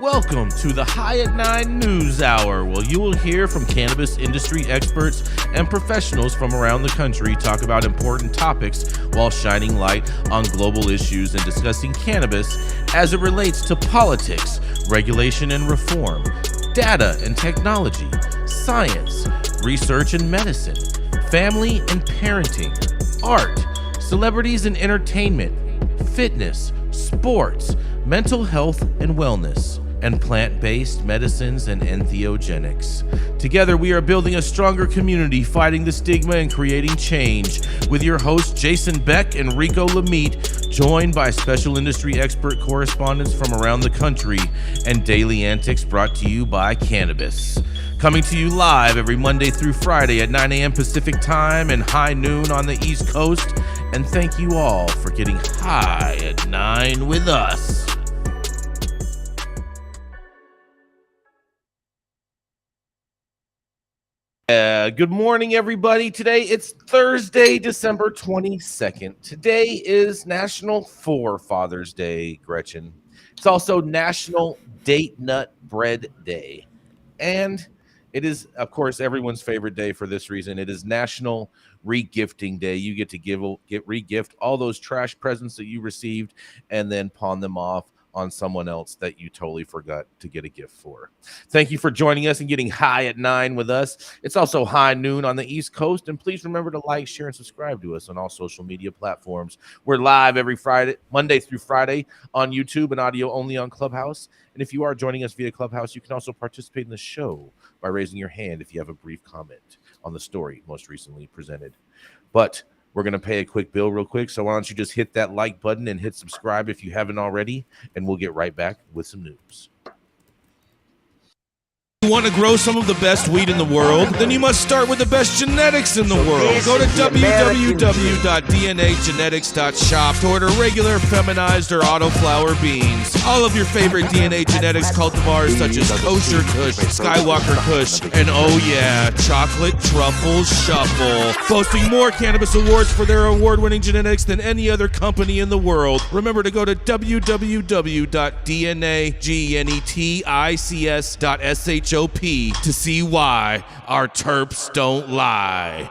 Welcome to the High at 9 News Hour, where you will hear from cannabis industry experts and professionals from around the country talk about important topics while shining light on global issues and discussing cannabis as it relates to politics, regulation and reform, data and technology, science, research and medicine, family and parenting, art, celebrities and entertainment, fitness, sports, mental health and wellness, and plant-based medicines and entheogenics. Together, we are building a stronger community, fighting the stigma and creating change. With your hosts, Jason Beck and Rico Lamitte, joined by special industry expert correspondents from around the country, and daily antics brought to you by Cannabis. Coming to you live every Monday through Friday at 9 a.m. Pacific Time and high noon on the East Coast. And thank you all for getting high at 9 with us. Good morning, everybody. Today it's Thursday, December 22nd. Today is National Forefathers Day, Gretchen. It's also National Date Nut Bread Day. And it is, of course, everyone's favorite day for this reason. It is National Regifting Day. You get to re-gift all those trash presents that you received and then pawn them off on someone else that you totally forgot to get a gift for. Thank you for joining us and getting high at 9 with us. It's also high noon on the East Coast. And please remember to like, share, and subscribe to us on all social media platforms. We're live every Friday, Monday through Friday on YouTube and audio only on Clubhouse. And if you are joining us via Clubhouse, you can also participate in the show by raising your hand if you have a brief comment on the story most recently presented. But we're going to pay a quick bill real quick. So why don't you just hit that like button and hit subscribe if you haven't already, and we'll get right back with some news. You want to grow some of the best weed in the world? Then you must start with the best genetics in the world. Go to www.dnagenetics.shop to order regular, feminized, or autoflower beans. All of your favorite DNA genetics cultivars such as Kosher Kush, Skywalker Kush, and oh yeah, Chocolate Truffle Shuffle. Boasting more cannabis awards for their award-winning genetics than any other company in the world. Remember to go to www.dnagenetics.shop to see why our terps don't lie.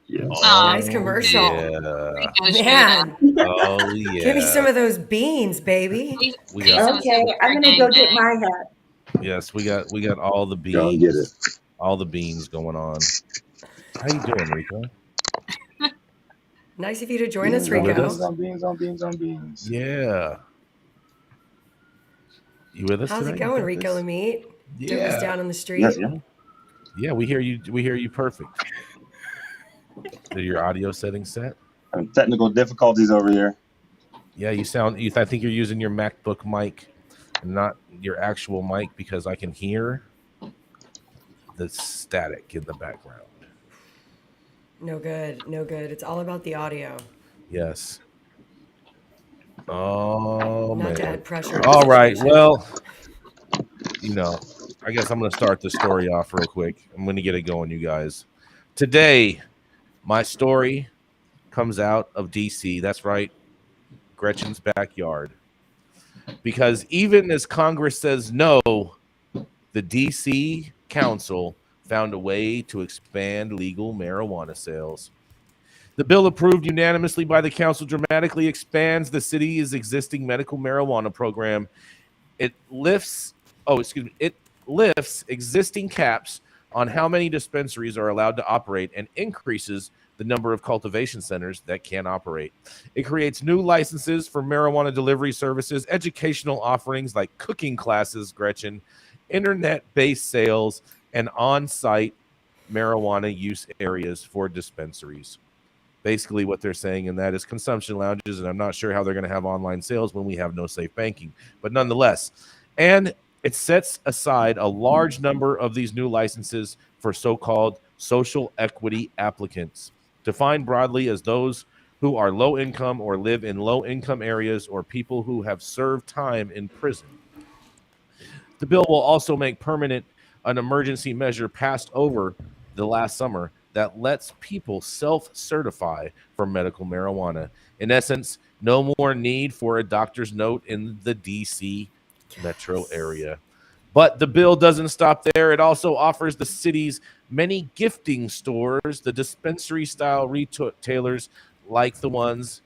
Yes. Nice commercial. Yeah. Man. Oh, yeah. Give me some of those beans, baby. Okay, I'm gonna go get my hat. Yes, we got all the Go and beans. get it. All the beans going on. How you doing, Rico? Nice of you to join us, with Rico. us? Beans on beans. Yeah. You with us How's today? it going, Rico Lamitte? Doing this Yeah. down on the street. Yes, yeah. Yeah, we hear you. We hear you perfect. Are your audio settings set? Technical difficulties over here. Yeah, you sound. I think you're using your MacBook mic and not your actual mic because I can hear the static in the background. No good. No good. It's all about the audio. Yes. Oh, Not man. to add pressure. All right. Well, I guess I'm going to start the story off real quick. I'm going to get it going, you guys. Today, my story comes out of D.C. That's right. Gretchen's backyard. Because even as Congress says no, the D.C. Council found a way to expand legal marijuana sales. The bill approved unanimously by the council dramatically expands the city's existing medical marijuana program. It lifts existing caps on how many dispensaries are allowed to operate and increases the number of cultivation centers that can operate. It creates new licenses for marijuana delivery services, educational offerings like cooking classes, Gretchen, internet-based sales, and on-site marijuana use areas for dispensaries. Basically, what they're saying in that is consumption lounges, and I'm not sure how they're going to have online sales when we have no safe banking, but nonetheless. And it sets aside a large number of these new licenses for so-called social equity applicants, defined broadly as those who are low income or live in low income areas or people who have served time in prison. The bill will also make permanent an emergency measure passed over the last summer that lets people self-certify for medical marijuana. In essence, no more need for a doctor's note in the DC metro area. But the bill doesn't stop there. It also offers the city's many gifting stores, the dispensary-style retailers like the ones,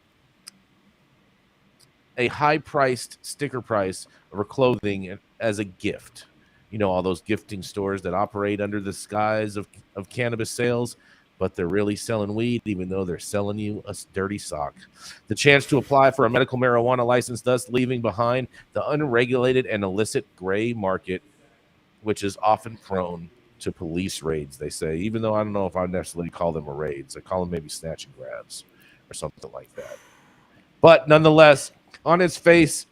a high-priced sticker price for clothing as a gift. You know, all those gifting stores that operate under the skies of cannabis sales, but they're really selling weed, even though they're selling you a dirty sock. The chance to apply for a medical marijuana license, thus leaving behind the unregulated and illicit gray market, which is often prone to police raids, they say, even though I don't know if I necessarily call them raids. I call them maybe snatch and grabs or something like that. But nonetheless, on its face,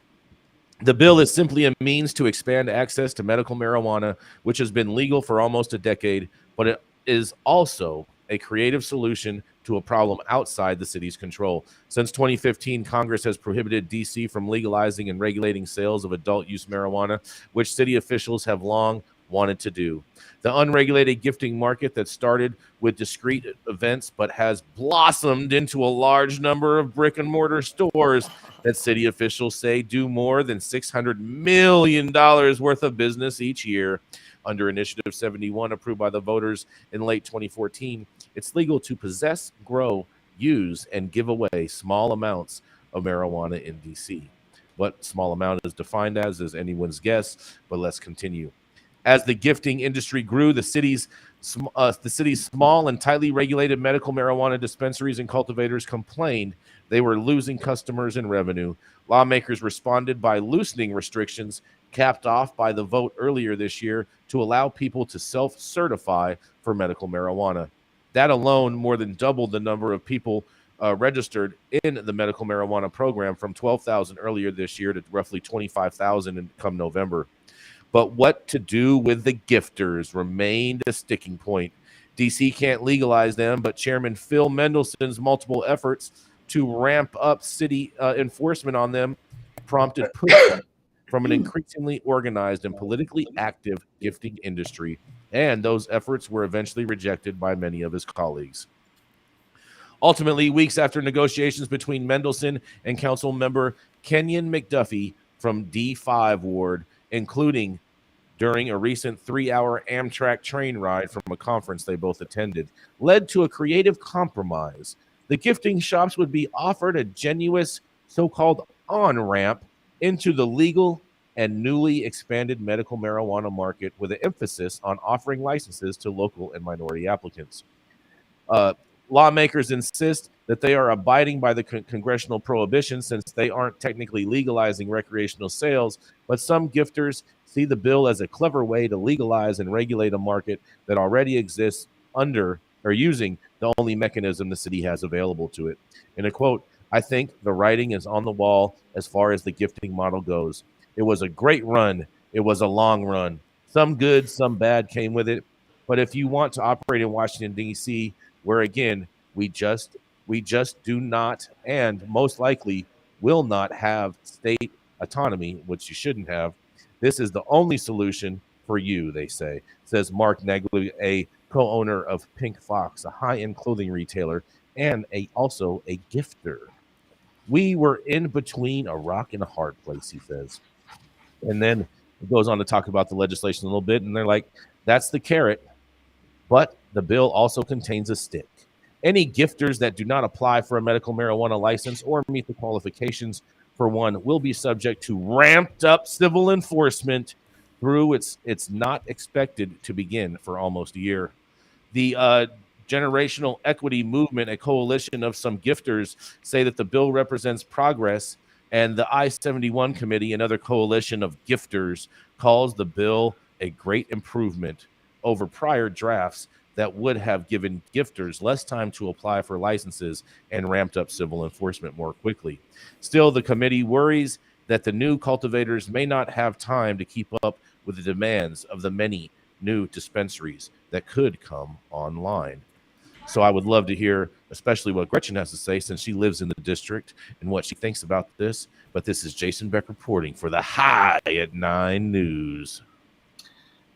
the bill is simply a means to expand access to medical marijuana, which has been legal for almost a decade, but it is also a creative solution to a problem outside the city's control. Since 2015, Congress has prohibited D.C. from legalizing and regulating sales of adult-use marijuana, which city officials have long wanted to do. The unregulated gifting market that started with discrete events but has blossomed into a large number of brick-and-mortar stores that city officials say do more than $600 million worth of business each year. Under Initiative 71, approved by the voters in late 2014, it's legal to possess, grow, use, and give away small amounts of marijuana in D.C. What small amount is defined as is anyone's guess, but let's continue. As the gifting industry grew, the city's small and tightly regulated medical marijuana dispensaries and cultivators complained they were losing customers and revenue. Lawmakers responded by loosening restrictions capped off by the vote earlier this year to allow people to self-certify for medical marijuana. That alone more than doubled the number of people registered in the medical marijuana program from 12,000 earlier this year to roughly 25,000 come November. But what to do with the gifters remained a sticking point. D.C. can't legalize them, but Chairman Phil Mendelson's multiple efforts to ramp up city enforcement on them prompted pushback from an increasingly organized and politically active gifting industry, and those efforts were eventually rejected by many of his colleagues. Ultimately, weeks after negotiations between Mendelson and council member Kenyon McDuffie from D5 Ward, including during a recent 3-hour Amtrak train ride from a conference they both attended, led to a creative compromise. The gifting shops would be offered a genuine so-called on-ramp into the legal and newly expanded medical marijuana market with an emphasis on offering licenses to local and minority applicants. Lawmakers insist that they are abiding by the congressional prohibition since they aren't technically legalizing recreational sales, but some gifters see the bill as a clever way to legalize and regulate a market that already exists under or using the only mechanism the city has available to it. In a quote, "I think the writing is on the wall as far as the gifting model goes. It was a great run. It was a long run. Some good, some bad came with it. But if you want to operate in Washington, D.C., where again, we just do not and most likely will not have state autonomy, which you shouldn't have, this is the only solution for you," they say, says Mark Neglu, a co-owner of Pink Fox, a high-end clothing retailer, and also a gifter. "We were in between a rock and a hard place," he says. And then it goes on to talk about the legislation a little bit, and they're like, that's the carrot, but the bill also contains a stick. Any gifters that do not apply for a medical marijuana license or meet the qualifications for one will be subject to ramped up civil enforcement through it's not expected to begin for almost a year. The Generational Equity Movement, a coalition of some gifters, say that the bill represents progress, and the I-71 Committee, another coalition of gifters, calls the bill a great improvement over prior drafts that would have given gifters less time to apply for licenses and ramped up civil enforcement more quickly. Still, the committee worries that the new cultivators may not have time to keep up with the demands of the many new dispensaries that could come online. So I would love to hear, especially what Gretchen has to say, since she lives in the district, and what she thinks about this. But this is Jason Beck reporting for the High at 9 News.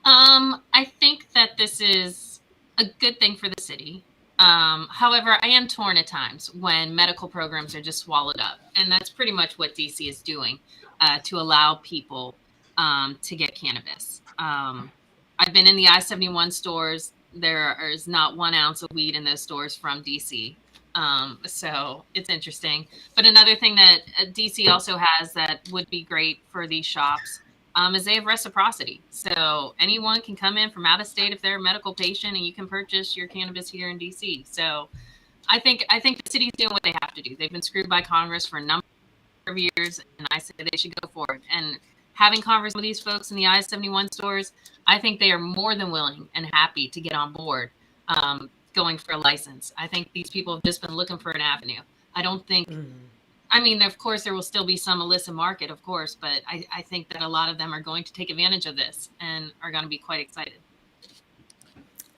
I think that this is a good thing for the city. However, I am torn at times when medical programs are just swallowed up. And that's pretty much what DC is doing to allow people to get cannabis. I've been in the I-71 stores. There is not 1 ounce of weed in those stores from DC. So it's interesting. But another thing that DC also has that would be great for these shops is they have reciprocity. So anyone can come in from out of state if they're a medical patient, and you can purchase your cannabis here in DC. So I think the city's doing what they have to do. They've been screwed by Congress for a number of years, and I say they should go for it. And having conversations with these folks in the I-71 stores, I think they are more than willing and happy to get on board going for a license. I think these people have just been looking for an avenue. I don't think, I mean, of course, there will still be some illicit market, of course, but I think that a lot of them are going to take advantage of this and are going to be quite excited.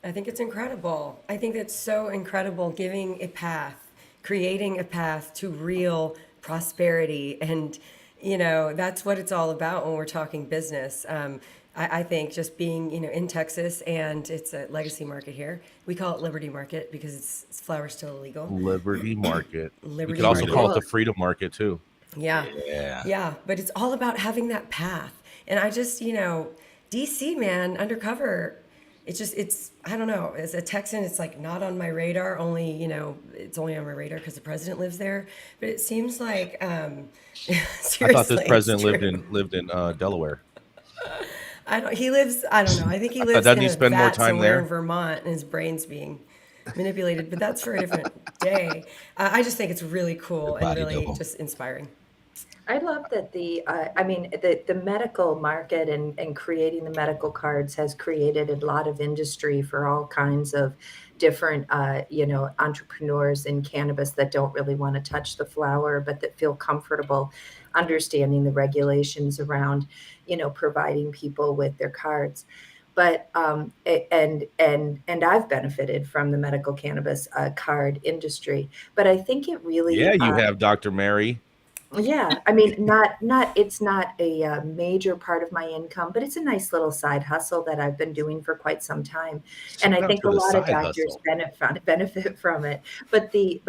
I think it's incredible. I think it's so incredible, giving a path, creating a path to real prosperity. And, you know, that's what it's all about when we're talking business. I think just being, you know, in Texas, and it's a legacy market here. We call it Liberty Market because it's flower's still illegal. Liberty Market. Liberty We could also Market. call it the Freedom Market too. Yeah. But it's all about having that path. And I just, you know, DC, man, undercover. It's I don't know. As a Texan, it's like not on my radar. Only, you know, it's only on my radar because the president lives there. But it seems like, seriously, I thought this president lived in Delaware. He lives. I don't know. I think he lives Doesn't in he a spend more vat time somewhere there? in Vermont, and his brain's being manipulated. But that's for a different day. I just think it's really cool and really just inspiring. I love that the medical market and creating the medical cards has created a lot of industry for all kinds of different, entrepreneurs in cannabis that don't really want to touch the flower, but that feel comfortable understanding the regulations around, you know, providing people with their cards. But and I've benefited from the medical cannabis card industry. But I think it really you have, Dr. Mary. Yeah, I mean, it's not a major part of my income, but it's a nice little side hustle that I've been doing for quite some time, and I think a lot of doctors benefit from it. But the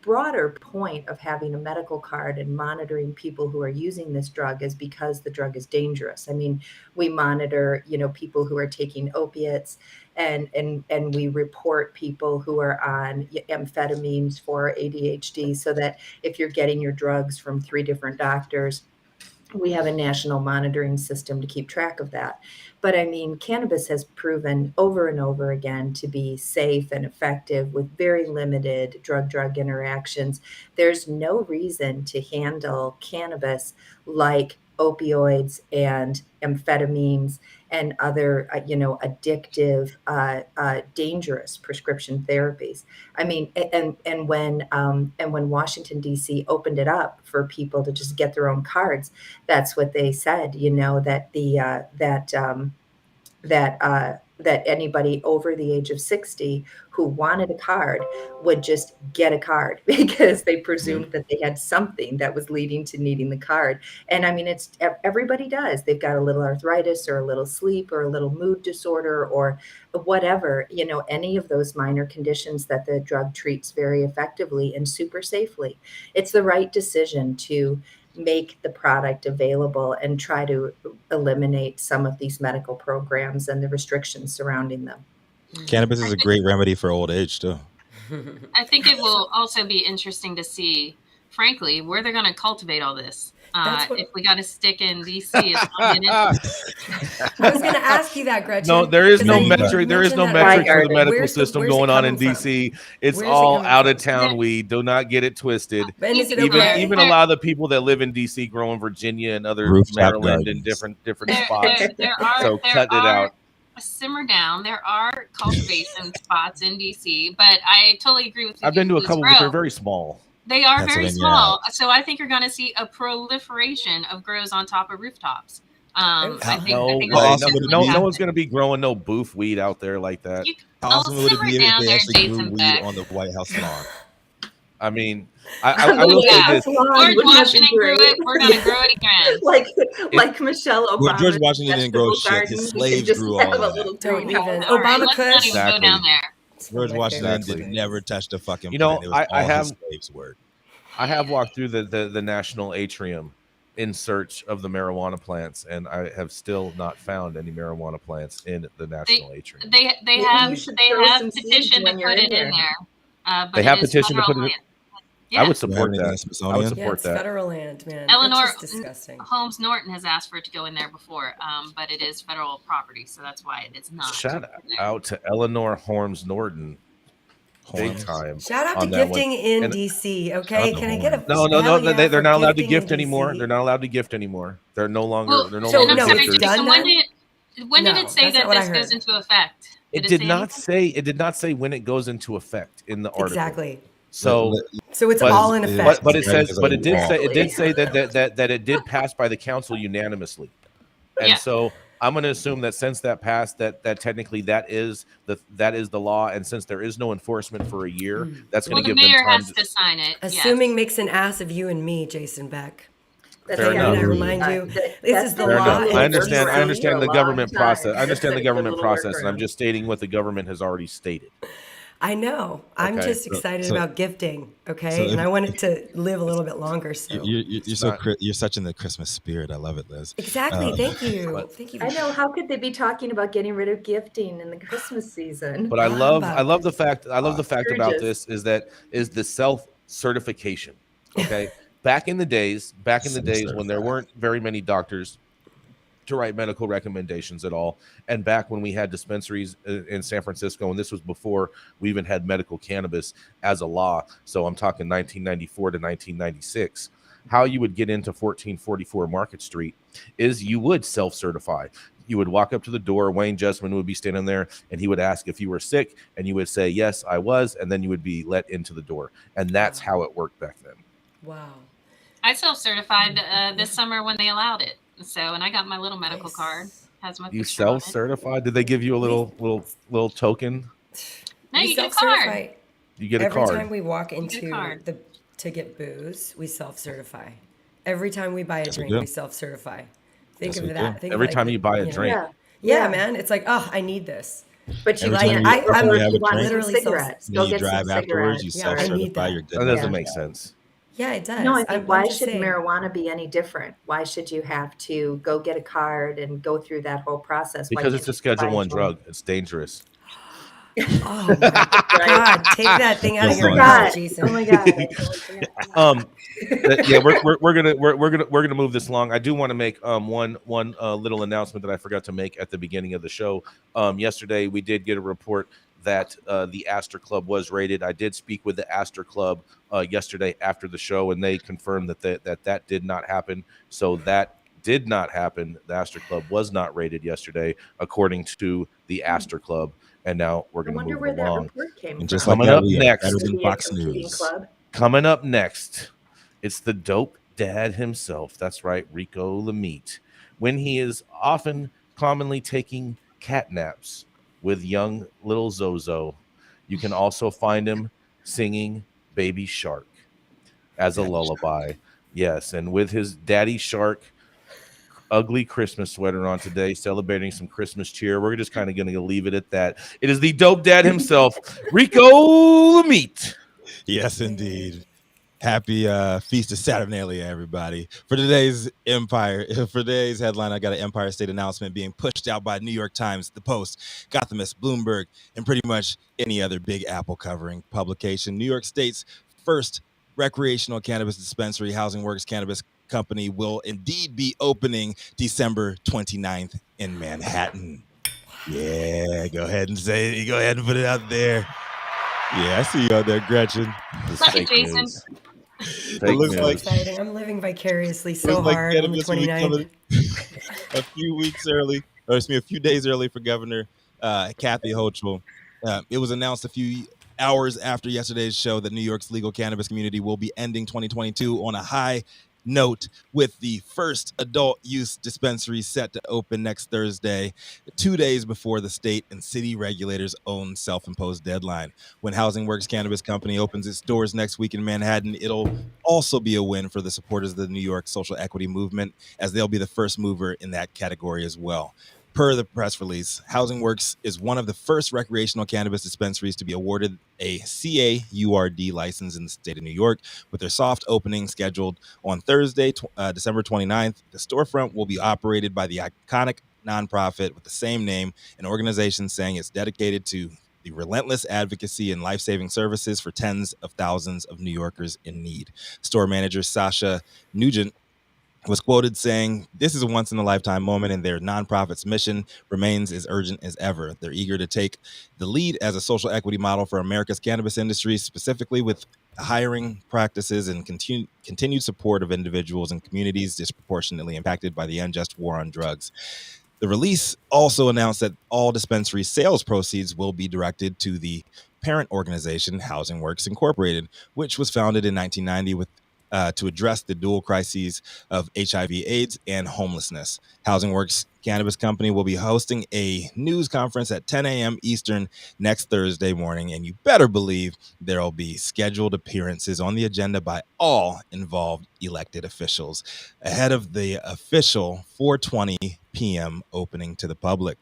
broader point of having a medical card and monitoring people who are using this drug is because the drug is dangerous. I mean, we monitor, you know, people who are taking opiates. And we report people who are on amphetamines for ADHD, so that if you're getting your drugs from 3 different doctors, we have a national monitoring system to keep track of that. But I mean, cannabis has proven over and over again to be safe and effective with very limited drug-drug interactions. There's no reason to handle cannabis like opioids and amphetamines and other, addictive, dangerous prescription therapies. I mean, and when Washington D.C. opened it up for people to just get their own cards, that's what they said. You know, that that anybody over the age of 60 who wanted a card would just get a card because they presumed that they had something that was leading to needing the card. And I mean, it's everybody does. They've got a little arthritis or a little sleep or a little mood disorder or whatever, you know, any of those minor conditions that the drug treats very effectively and super safely. It's the right decision to make the product available and try to eliminate some of these medical programs and the restrictions surrounding them. Cannabis is a great remedy for old age too. I think it will also be interesting to see, frankly, where they're going to cultivate all this. If we got to stick in DC, I was going to ask you that, Gretchen. No, there is no metric. There is no metric for the medical system going on in DC. It's all out of town weed. Do not get it twisted. Even a lot of the people that live in DC grow in Virginia and other Maryland and different spots. So cut it out. Simmer down. There are cultivation spots in DC, but I totally agree with you. I've been to a couple, but they're very small. They are very small. So I think you're going to see a proliferation of grows on top of rooftops. No one's going to be growing no booth weed out there like that. How awesome would it be if they actually grew weed on the White House lawn? I mean, I will say this. George Washington grew it. We're going to grow it again. like Michelle Obama. Well, George Washington didn't grow shit. His slaves grew all of that. Don't even. Obama Let's not even go down there. George Washington Exactly. did never touch the fucking You know, plant. It was I all have his slaves' work. I have walked through the national atrium in search of the marijuana plants, and I have still not found any marijuana plants in the national atrium. They Maybe have you should throw some seeds petitioned to when you're put in it in there. there. But They it have is petitioned to federal put it. land. I would Yeah. support Do you have any in the that. I would Smithsonian? Yeah, support it's that. federal land, man. Eleanor It's just disgusting. Holmes Norton has asked for it to go in there before, but it is federal property, so that's why it is not. Shout out to Eleanor Holmes Norton. Big time. Shout out to on that one. gifting in And- DC. Okay, Shout out can I to get a Holmes. No, hell yeah they're for not allowed to gifting gift in anymore. DC? They're not allowed to gift anymore. They're no longer. Well, They're no so longer no, I'm it's sorry, gifters. done Jason, when then? did No, it say that's not that what I this heard. goes into effect? It did not say. It did not say when it goes into effect in the article. Exactly. So, So it's but- all in effect. but it says, but it did say, Exactly. it did say that it did pass by the council unanimously, and Yeah. so I'm going to assume that since that passed, that technically that is the law, and since there is no enforcement for a year, that's Well, going to the give them mayor time. has to sign it. Assuming makes an ass of you and me, Jason Beck. That's Fair Can enough. I remind you? This is the Fair law. enough. and I it's understand. I easy. understand the a government long time. process. I understand the That's a government good process, little and I'm just stating what the government has already stated. I know. I'm Okay. just excited So- about gifting. Okay, so if- and I want it to live a little bit longer. So You're such in the Christmas spirit. I love it, Liz. exactly. Thank you. Thank you. I know. How could they be talking about getting rid of gifting in the Christmas season? But I love the Bob. fact about Sturgis. this is the self certification. Okay, back in the days when there weren't very many doctors to write medical recommendations at all, and back when we had dispensaries in San Francisco, and this was before we even had medical cannabis as a law. So I'm talking 1994 to 1996. How you would get into 1444 Market Street is you would self-certify. You would walk up to the door, Wayne Jessamine would be standing there, and he would ask if you were sick, and you would say, yes, I was, and then you would be let into the door. And that's how it worked back then. Wow. I self-certified this summer when they allowed it. So, and I got my little medical card. Has my You picture on it. self-certified? Did they give you a little token? No, We you get a self-certify. card. You get a Every card. time we walk get a into card. to get booze, we self-certify. Every time we buy a drink, do. we self-certify. Think That's of what we that. do. Think Every of time you buy a know. drink. Yeah. Yeah, man. It's like, oh, I need this. But you Every can't. time you- I every time would you have a want drink, some literally cigarettes. then Go you get drive some afterwards. You Yeah, I need self-certify. that. You're good. That doesn't Yeah. make sense. Yeah, it does. No, I think I'm why just should saying. marijuana be any different? Why should you have to go get a card and go through that whole process? Why Because can't it's a you Schedule buy 1 joint? drug. It's dangerous. Oh my God! Take that thing out of Yes, your I mouth, God. Jason. Oh my God. I totally forgot. Yeah, we're gonna move this along. I do want to make one little announcement that I forgot to make at the beginning of the show. Yesterday we did get a report that the Astor Club was raided. I did speak with the Astor Club yesterday after the show, and they confirmed that did not happen. So that did not happen. The Astor Club was not raided yesterday, according to the Astor Club. And now we're I going to wonder move where it that along. report came And from. just like Coming that, up we next. better Could than be a Fox competing News. club. Coming up next, it's the dope dad himself. That's right, Rico Lamitte. When he is commonly taking cat naps with young little Zozo, you can also find him singing Baby Shark as a lullaby. Yes, and with his Daddy Shark ugly Christmas sweater on today, celebrating some Christmas cheer. We're just kind of going to leave it at that. It is the dope dad himself, Rico Lamitte. Yes, indeed. Happy Feast of Saturnalia, everybody. For today's headline, I got an Empire State announcement being pushed out by New York Times, The Post, Gothamist, Bloomberg, and pretty much any other Big Apple covering publication. New York State's first recreational cannabis dispensary, Housing Works Cannabis Company, will indeed be opening December 29th in Manhattan. Yeah, go ahead and say it. Go ahead and put it out there. Yeah, I see you out there, Gretchen. Suck it, Jason. Fake looks news. like- Exciting. I'm living vicariously so Looks like hard on the cannabis will be 29th. coming a few weeks early, or excuse me, a few days early for Governor Kathy Hochul. It was announced a few hours after yesterday's show that New York's legal cannabis community will be ending 2022 on a high note, with the first adult use dispensary set to open next Thursday, 2 days before the state and city regulators' own self-imposed deadline. When Housing Works Cannabis Company opens its doors next week in Manhattan, it'll also be a win for the supporters of the New York social equity movement, as they'll be the first mover in that category as well. Per the press release, Housing Works is one of the first recreational cannabis dispensaries to be awarded a CAURD license in the state of New York, with their soft opening scheduled on Thursday, December 29th. The storefront will be operated by the iconic nonprofit with the same name, an organization saying it's dedicated to the relentless advocacy and life-saving services for tens of thousands of New Yorkers in need. Store manager Sasha Nugent was quoted saying, "This is a once-in-a-lifetime moment, and their nonprofit's mission remains as urgent as ever. They're eager to take the lead as a social equity model for America's cannabis industry, specifically with hiring practices and continued support of individuals and communities disproportionately impacted by the unjust war on drugs." The release also announced that all dispensary sales proceeds will be directed to the parent organization, Housing Works Incorporated, which was founded in 1990 with to address the dual crises of HIV/AIDS and homelessness. Housing Works Cannabis Company will be hosting a news conference at 10 a.m. Eastern next Thursday morning, and you better believe there'll be scheduled appearances on the agenda by all involved elected officials ahead of the official 4:20 p.m. opening to the public.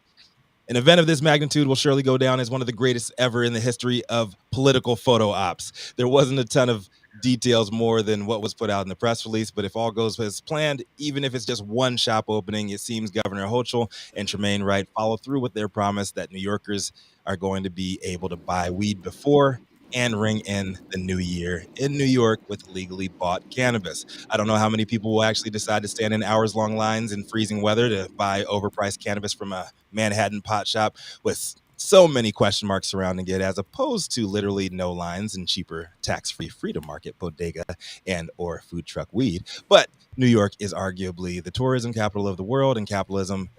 An event of this magnitude will surely go down as one of the greatest ever in the history of political photo ops. There wasn't a ton of details more than what was put out in the press release, but if all goes as planned, even if it's just one shop opening, it seems Governor Hochul and Tremaine Wright follow through with their promise that New Yorkers are going to be able to buy weed before and ring in the new year in New York with legally bought cannabis. I don't know how many people will actually decide to stand in hours-long lines in freezing weather to buy overpriced cannabis from a Manhattan pot shop with so many question marks surrounding it, as opposed to literally no lines and cheaper tax-free freedom market bodega and or food truck weed. But New York is arguably the tourism capital of the world, and capitalism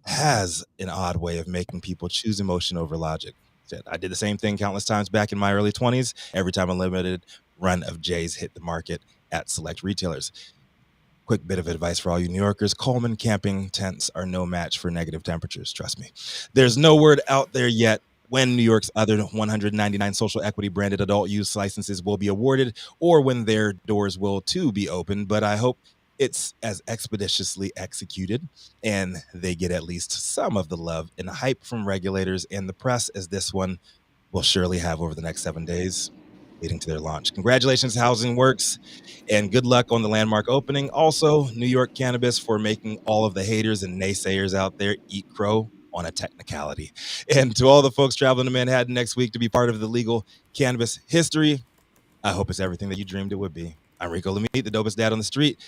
has an odd way of making people choose emotion over logic. I did the same thing countless times back in my early 20s, every time a limited run of J's hit the market at select retailers. Quick bit of advice for all you New Yorkers: Coleman camping tents are no match for negative temperatures, trust me. There's no word out there yet when New York's other 199 social equity branded adult use licenses will be awarded, or when their doors will too be open, but I hope it's as expeditiously executed and they get at least some of the love and hype from regulators and the press as this one will surely have over the next 7 days leading to their launch. Congratulations, Housing Works, and good luck on the landmark opening. Also, New York Cannabis for making all of the haters and naysayers out there eat crow on a technicality. And to all the folks traveling to Manhattan next week to be part of the legal cannabis history, I hope it's everything that you dreamed it would be. I'm Rico Lamitte, the dopest dad on the street,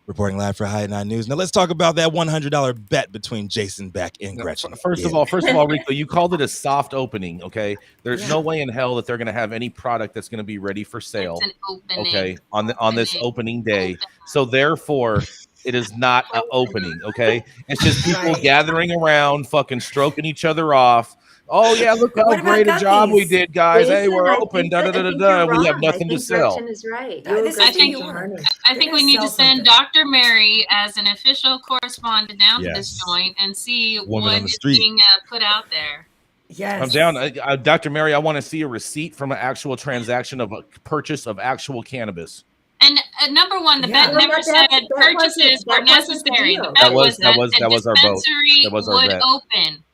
reporting live for High at 9 News. Now let's talk about that $100 bet between Jason Beck and Gretchen. First of all, Rico, you called it a soft opening, okay? There's no way in hell that they're going to have any product that's going to be ready for sale, okay, on this opening day. So therefore, it is not an opening, okay? It's just people gathering around, fucking stroking each other off. Oh yeah, look how great a job we did, guys. Hey, we're open. Da da da da. We have nothing to sell. Gretchen is right. I think we need to send Dr. Mary as an official correspondent down to this joint and see what is being put out there. Yes, I'm down. Dr. Mary, I want to see a receipt from an actual transaction of a purchase of actual cannabis. And number one, the bet never said purchases were necessary. The bet was that a dispensary would open.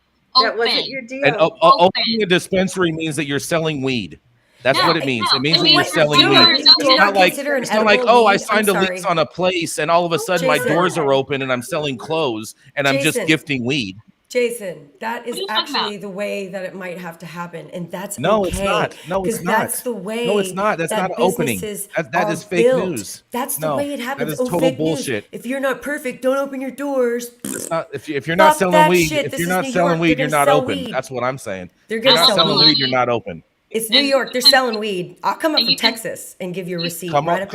That wasn't your deal. And opening a dispensary means that you're selling weed. That's what it means. It means that you're selling weed. It's not like, oh, I signed a lease on a place and all of a sudden my doors are open and I'm selling clothes and I'm just gifting weed. Jason, that is actually the way that it might have to happen, and that's no, it's not. No, it's not. That's the way. No, it's not. That's not opening. That is fake news. That's the way it happens. That is total bullshit. If you're not perfect, don't open your doors. It's not, if you're not selling weed, you're not open. That's what I'm saying. They're going to sell selling weed. You're not open. It's New York. They're selling weed. I'll come up from Texas and give you a receipt. Come on up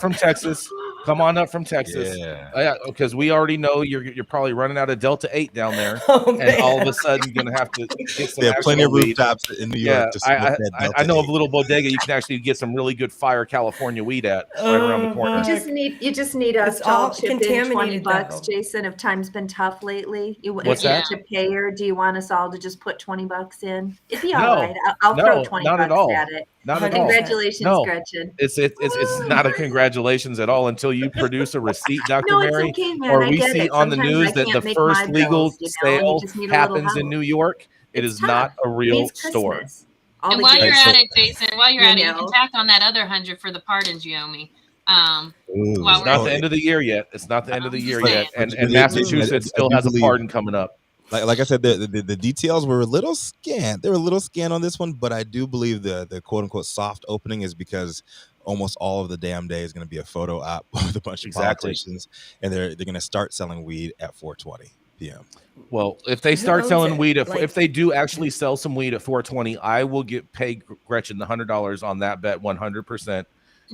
from Texas. Come on up from Texas. Yeah, because we already know you're probably running out of Delta 8 down there, and all of a sudden you're gonna have to get some. There are plenty of rooftops in New York. Yeah, I know of a little bodega you can actually get some really good fire California weed at right around the corner. You just need us to all chip in $20, Jason. If time's been tough lately, what's that? To pay her, do you want us all to just put $20 in? It'd be all right. I'll throw $20 at it. Not at all. Congratulations, No, Gretchen. it's not a congratulations at all until you produce a receipt, Dr. No, it's Mary, okay, man. or I we get see it. on the Sometimes I news that the can't make first my legal bills, you know, and you sale just need a little happens in help. New York. It It's is not tough. a It real means store. Christmas. All And the while you're gifts, at it, Jason, while you're you at it, you can know. tack on that other 100 for the pardons you owe me. While It's we're not the end of the year yet. It's not the end of the I'm year just yet, saying. and Massachusetts I still do has a believe- pardon coming up. Like I said, the details were a little scant. They were a little scant on this one, but I do believe the quote unquote soft opening is because almost all of the damn day is going to be a photo op with a bunch of politicians, and they're going to start selling weed at 4:20 p.m. Well, if they Who start owns selling it? weed, Like- if they do actually sell some weed at 4:20, I will get paid Gretchen the $100 on that bet 100%.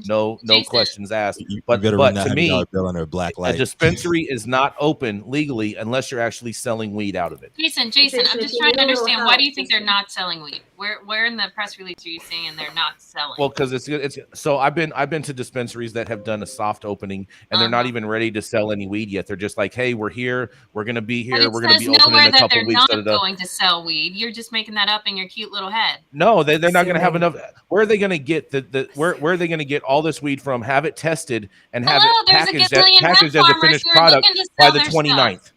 No Jason. questions asked. You But better run to that me, $100 bill under a black a light. dispensary is not open legally unless you're actually selling weed out of it. Jason, Jason, I'm if just you trying to need a little understand, why help, do you think they're Jason. not selling weed? Where in the press release are you saying they're not selling? Well, because it's so I've been to dispensaries that have done a soft opening and they're not Uh-huh. even ready to sell any weed yet. They're just like, hey, we're here, we're gonna be But here, it we're gonna says be open in nowhere a that couple they're weeks. not going to sell weed. You're just making that up in your cute little head. No, they're not going to have Assuming- enough. Where are they going to get where are they going to get all this weed from? Have it tested and have Hello, it there's a packaged, gazillion hemp packaged as a farmers finished who are product looking to by sell the their 29th.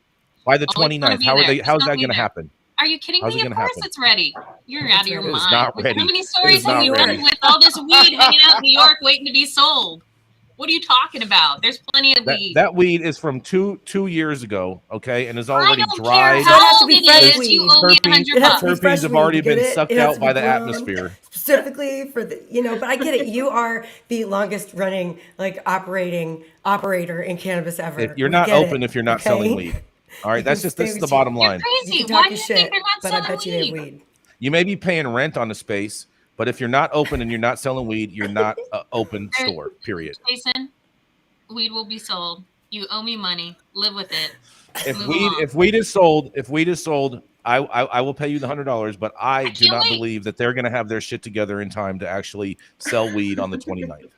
By the Oh, it's gonna 29th, be how are there. they? It's How's gonna that be going to there. happen? Are you kidding How's me? it Of gonna course happen? it's ready. You're out of your It is mind. not ready. How many It stories is have not you ready. done with all this weed hanging out in New York waiting to be sold? What are you talking about? There's plenty of weed. That weed is from two years ago, okay, and is I already don't care dried. So it has to how old be it fresh is. weed. You owe me Terpenes, It has to be $100. fresh terpenes have weed. already You get been it? sucked It has out to by be the grown atmosphere. specifically for the, but I get it. You are the longest running operator in cannabis ever. If you're We not get open, it, if you're not okay? selling weed, all right, You that's can the stay bottom You're line. You crazy. can Why talk do your you think shit, they're not but I selling bet you they have weed? weed. You may be paying rent on the space, but if you're not open and you're not selling weed, you're not an open store. Period. Jason, weed will be sold. You owe me money. Live with it. If Move weed along. if weed is sold, I will pay you the $100, but I do can't not wait. believe that they're going to have their shit together in time to actually sell weed on the 29th.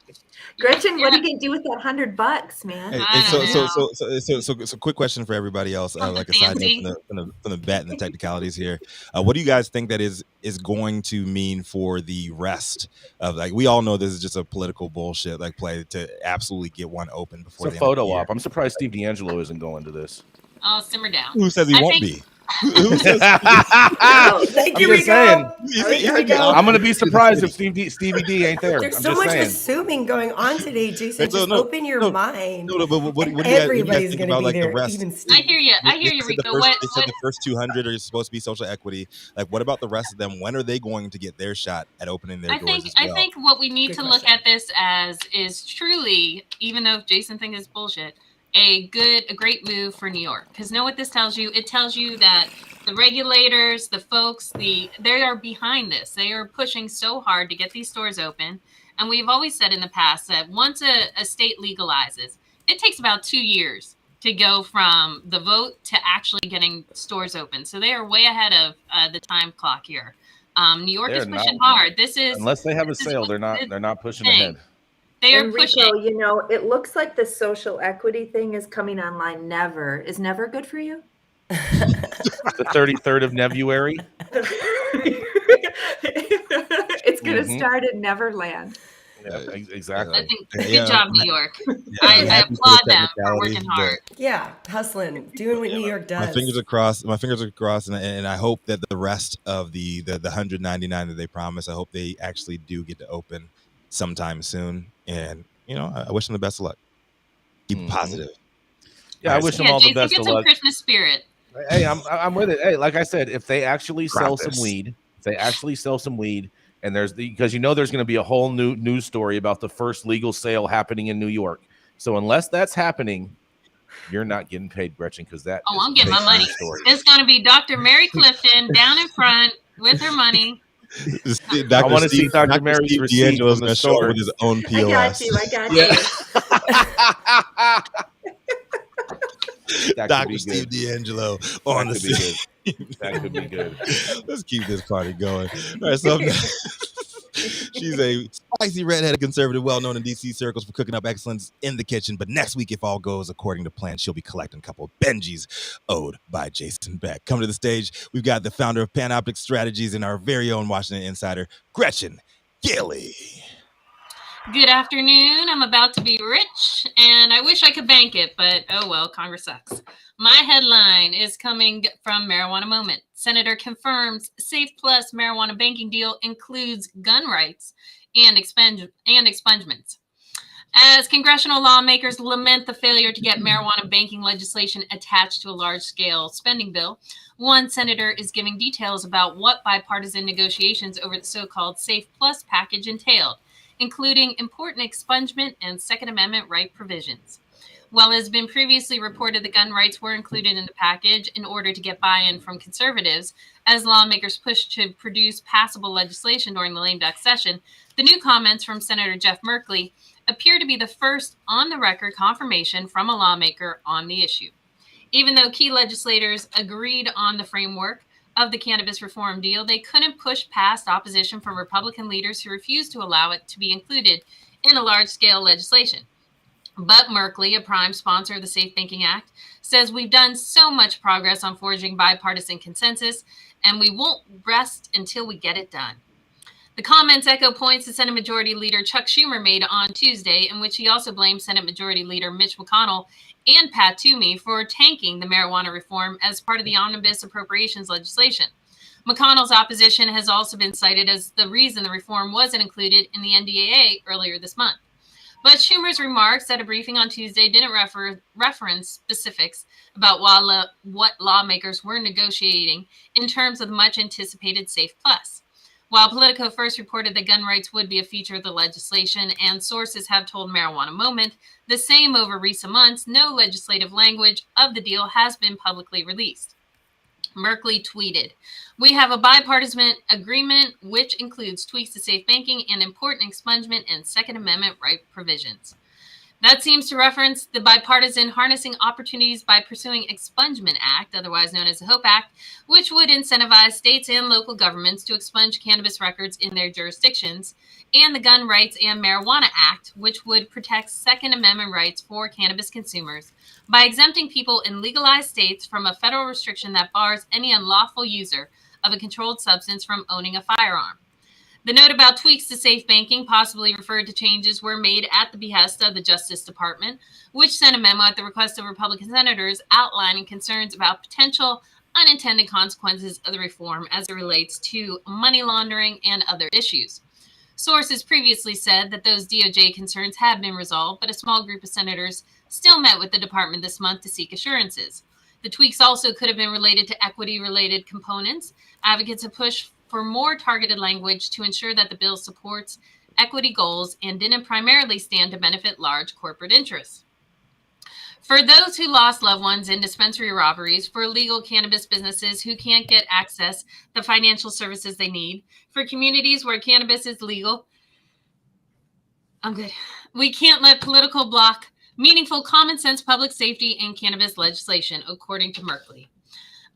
Gretchen, what are you gonna do with that $100, man? Hey, I so quick question for everybody else, Something like a side fancy. note from the bet and the technicalities here. What do you guys think that is going to mean for the rest of, like, we all know this is just a political bullshit like play to absolutely get one open before It's a the end of the photo year. op. I'm surprised Steve D'Angelo isn't going to this. Oh, simmer down. Who says he I won't think- be? Who says No, Thank I'm you, just Rico. saying. Here we go. I'm going to be surprised if Stevie D ain't there. There's I'm so just much saying. assuming going on today, Jason. No, Just no, open your no, mind. No, but what do you guys Everybody's think going to about, be like, there, the rest? even I Steve. hear you. I hear you, They said Rico. they said the first 200 are supposed to be social equity. Like, what about the rest of them? When are they going to get their shot at opening their doors as well? I think what we need Good to look question. at this as is truly, even though Jason thinks it's bullshit, a great move for New York. Because know what this tells you? It tells you that the regulators, the folks, they are behind this. They are pushing so hard to get these stores open. And we've always said in the past that once a state legalizes, it takes about 2 years to go from the vote to actually getting stores open. So they are way ahead of the time clock here. New York is They're pushing not. hard. This is Unless they have a this is sale, what- they're not pushing thing. ahead. They are And pushing. Rico, it looks like the social equity thing is coming online. Is never good for you? The 33rd of Nevuary. It's gonna Mhm. start at Neverland. Yeah, exactly. I think Yeah. good job, New York. Yeah, I I'm happy for the applaud them for technicality, working but hard. Yeah, hustling, doing what New York does. My fingers are crossed. And I hope that the rest of the 199 that they promise, I hope they actually do get to open sometime soon. And I wish them the best of luck. Keep it positive. Yeah, I wish them all the Jason, best get of some luck. Christmas spirit. Hey, I'm with it. Hey, like I said, if they actually sell some Krampus. weed, and there's because there's going to be a whole new news story about the first legal sale happening in New York. So unless that's happening, you're not getting paid, Gretchen, because that. Oh, is I'm a getting my fake money. news story. It's going to be Dr. Mary Clifton down in front with her money. I wanna see Dr. Mary's Steve receipt D'Angelo's from the going to show up store. with his own I POS. got you. That could Dr. be Steve good. D'Angelo on the That could be scene. good. That could be good. Let's keep this party going. All right, so she's a spicy redheaded conservative, well known in DC circles for cooking up excellence in the kitchen. But next week, if all goes according to plan, she'll be collecting a couple of Benjis owed by Jason Beck. Coming to the stage, we've got the founder of Panoptic Strategies and our very own Washington insider, Gretchen Gailey. Good afternoon. I'm about to be rich, and I wish I could bank it, but oh well, Congress sucks. My headline is coming from Marijuana Moment. Senator confirms Safe Plus marijuana banking deal includes gun rights and expungements. As congressional lawmakers lament the failure to get marijuana banking legislation attached to a large-scale spending bill, one senator is giving details about what bipartisan negotiations over the so-called Safe Plus package entailed, including important expungement and Second Amendment right provisions. While it has been previously reported the gun rights were included in the package in order to get buy-in from conservatives, as lawmakers pushed to produce passable legislation during the lame duck session, the new comments from Senator Jeff Merkley appear to be the first on-the-record confirmation from a lawmaker on the issue. Even though key legislators agreed on the framework of the cannabis reform deal, they couldn't push past opposition from Republican leaders who refused to allow it to be included in a large-scale legislation. But Merkley, a prime sponsor of the Safe Banking Act, says we've done so much progress on forging bipartisan consensus, and we won't rest until we get it done. The comments echo points that Senate Majority Leader Chuck Schumer made on Tuesday, in which he also blamed Senate Majority Leader Mitch McConnell and Pat Toomey for tanking the marijuana reform as part of the omnibus appropriations legislation. McConnell's opposition has also been cited as the reason the reform wasn't included in the NDAA earlier this month. But Schumer's remarks at a briefing on Tuesday didn't reference specifics about what lawmakers were negotiating in terms of the much-anticipated Safe Plus. While Politico first reported that gun rights would be a feature of the legislation, and sources have told Marijuana Moment the same over recent months, no legislative language of the deal has been publicly released. Merkley tweeted, "We have a bipartisan agreement which includes tweaks to safe banking and important expungement and Second Amendment right provisions." That seems to reference the bipartisan Harnessing Opportunities by Pursuing Expungement Act, otherwise known as the HOPE Act, which would incentivize states and local governments to expunge cannabis records in their jurisdictions, and the Gun Rights and Marijuana Act, which would protect Second Amendment rights for cannabis consumers by exempting people in legalized states from a federal restriction that bars any unlawful user of a controlled substance from owning a firearm. The note about tweaks to safe banking, possibly referred to changes, were made at the behest of the Justice Department, which sent a memo at the request of Republican senators outlining concerns about potential unintended consequences of the reform as it relates to money laundering and other issues. Sources previously said that those DOJ concerns had been resolved, but a small group of senators still met with the department this month to seek assurances. The tweaks also could have been related to equity-related components. Advocates have pushed for more targeted language to ensure that the bill supports equity goals and didn't primarily stand to benefit large corporate interests. For those who lost loved ones in dispensary robberies, for illegal cannabis businesses who can't get access to financial services they need, for communities where cannabis is legal, we can't let political block meaningful common sense public safety and cannabis legislation, according to Merkley.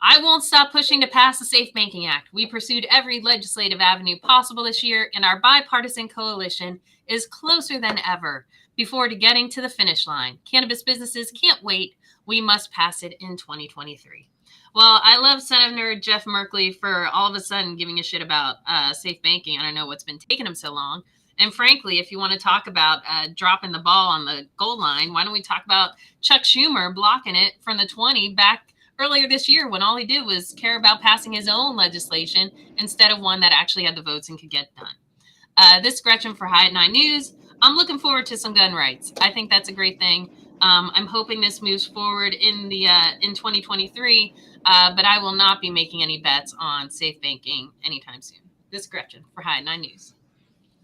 I won't stop pushing to pass the Safe Banking Act. We pursued every legislative avenue possible this year, and our bipartisan coalition is closer than ever before getting to the finish line. Cannabis businesses can't wait. We must pass it in 2023. Well, I love Senator Jeff Merkley for all of a sudden giving a shit about safe banking. I don't know what's been taking him so long. And frankly, if you want to talk about dropping the ball on the goal line, why don't we talk about Chuck Schumer blocking it from the 20 back earlier this year when all he did was care about passing his own legislation instead of one that actually had the votes and could get done. This is Gretchen for High at 9 News. I'm looking forward to some gun rights. I think that's a great thing. I'm hoping this moves forward in 2023, but I will not be making any bets on safe banking anytime soon. This is Gretchen for High at 9 News.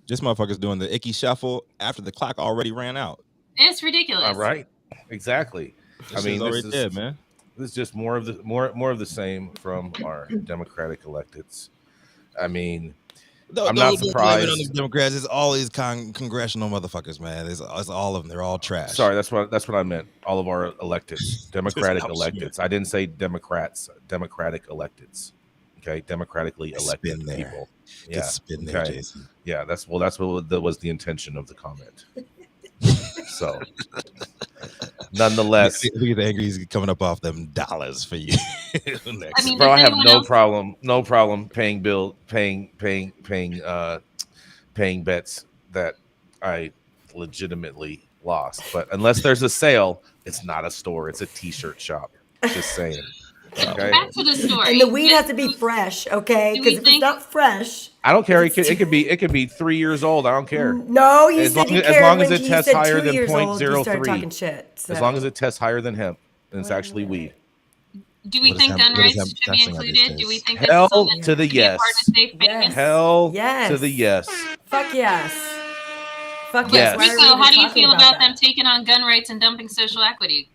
This motherfucker's doing the icky shuffle after the clock already ran out. It's ridiculous. All right, exactly. This already dead, man. This is just more of the same from our Democratic electeds. I mean, I'm not surprised. On the Democrats, it's all these congressional motherfuckers, man. It's all of them. They're all trash. Sorry, that's what I meant. All of our electeds, Democratic electeds. I didn't say Democrats. Democratic electeds. Okay, democratically elected people. Yeah, spin there, okay. Jason. Yeah, that was the intention of the comment. So, nonetheless, look at the angry he's coming up off them dollars for you. I mean, bro, I have no problem paying paying bets that I legitimately lost. But unless there's a sale, it's not a store. It's a t-shirt shop. Just saying. Okay. Back to the story. And the weed has to be fresh, okay? Because if it's not fresh, I don't care. It could be 3 years old. I don't care. No, you as said long you as, cared as long when as it you tests said higher 2 than years old, you started 0.03. talking shit. So. As long as it tests higher than hemp, and it's actually weed. Do we think gun rights should be included? Do we think this Hell is something to the should be a part of yes. safe haven? Hell Yes. to the yes. Fuck yes. Fuck Yes. yes. Why are we Rico, even how do you talking feel about them that? taking on gun rights and dumping social equity?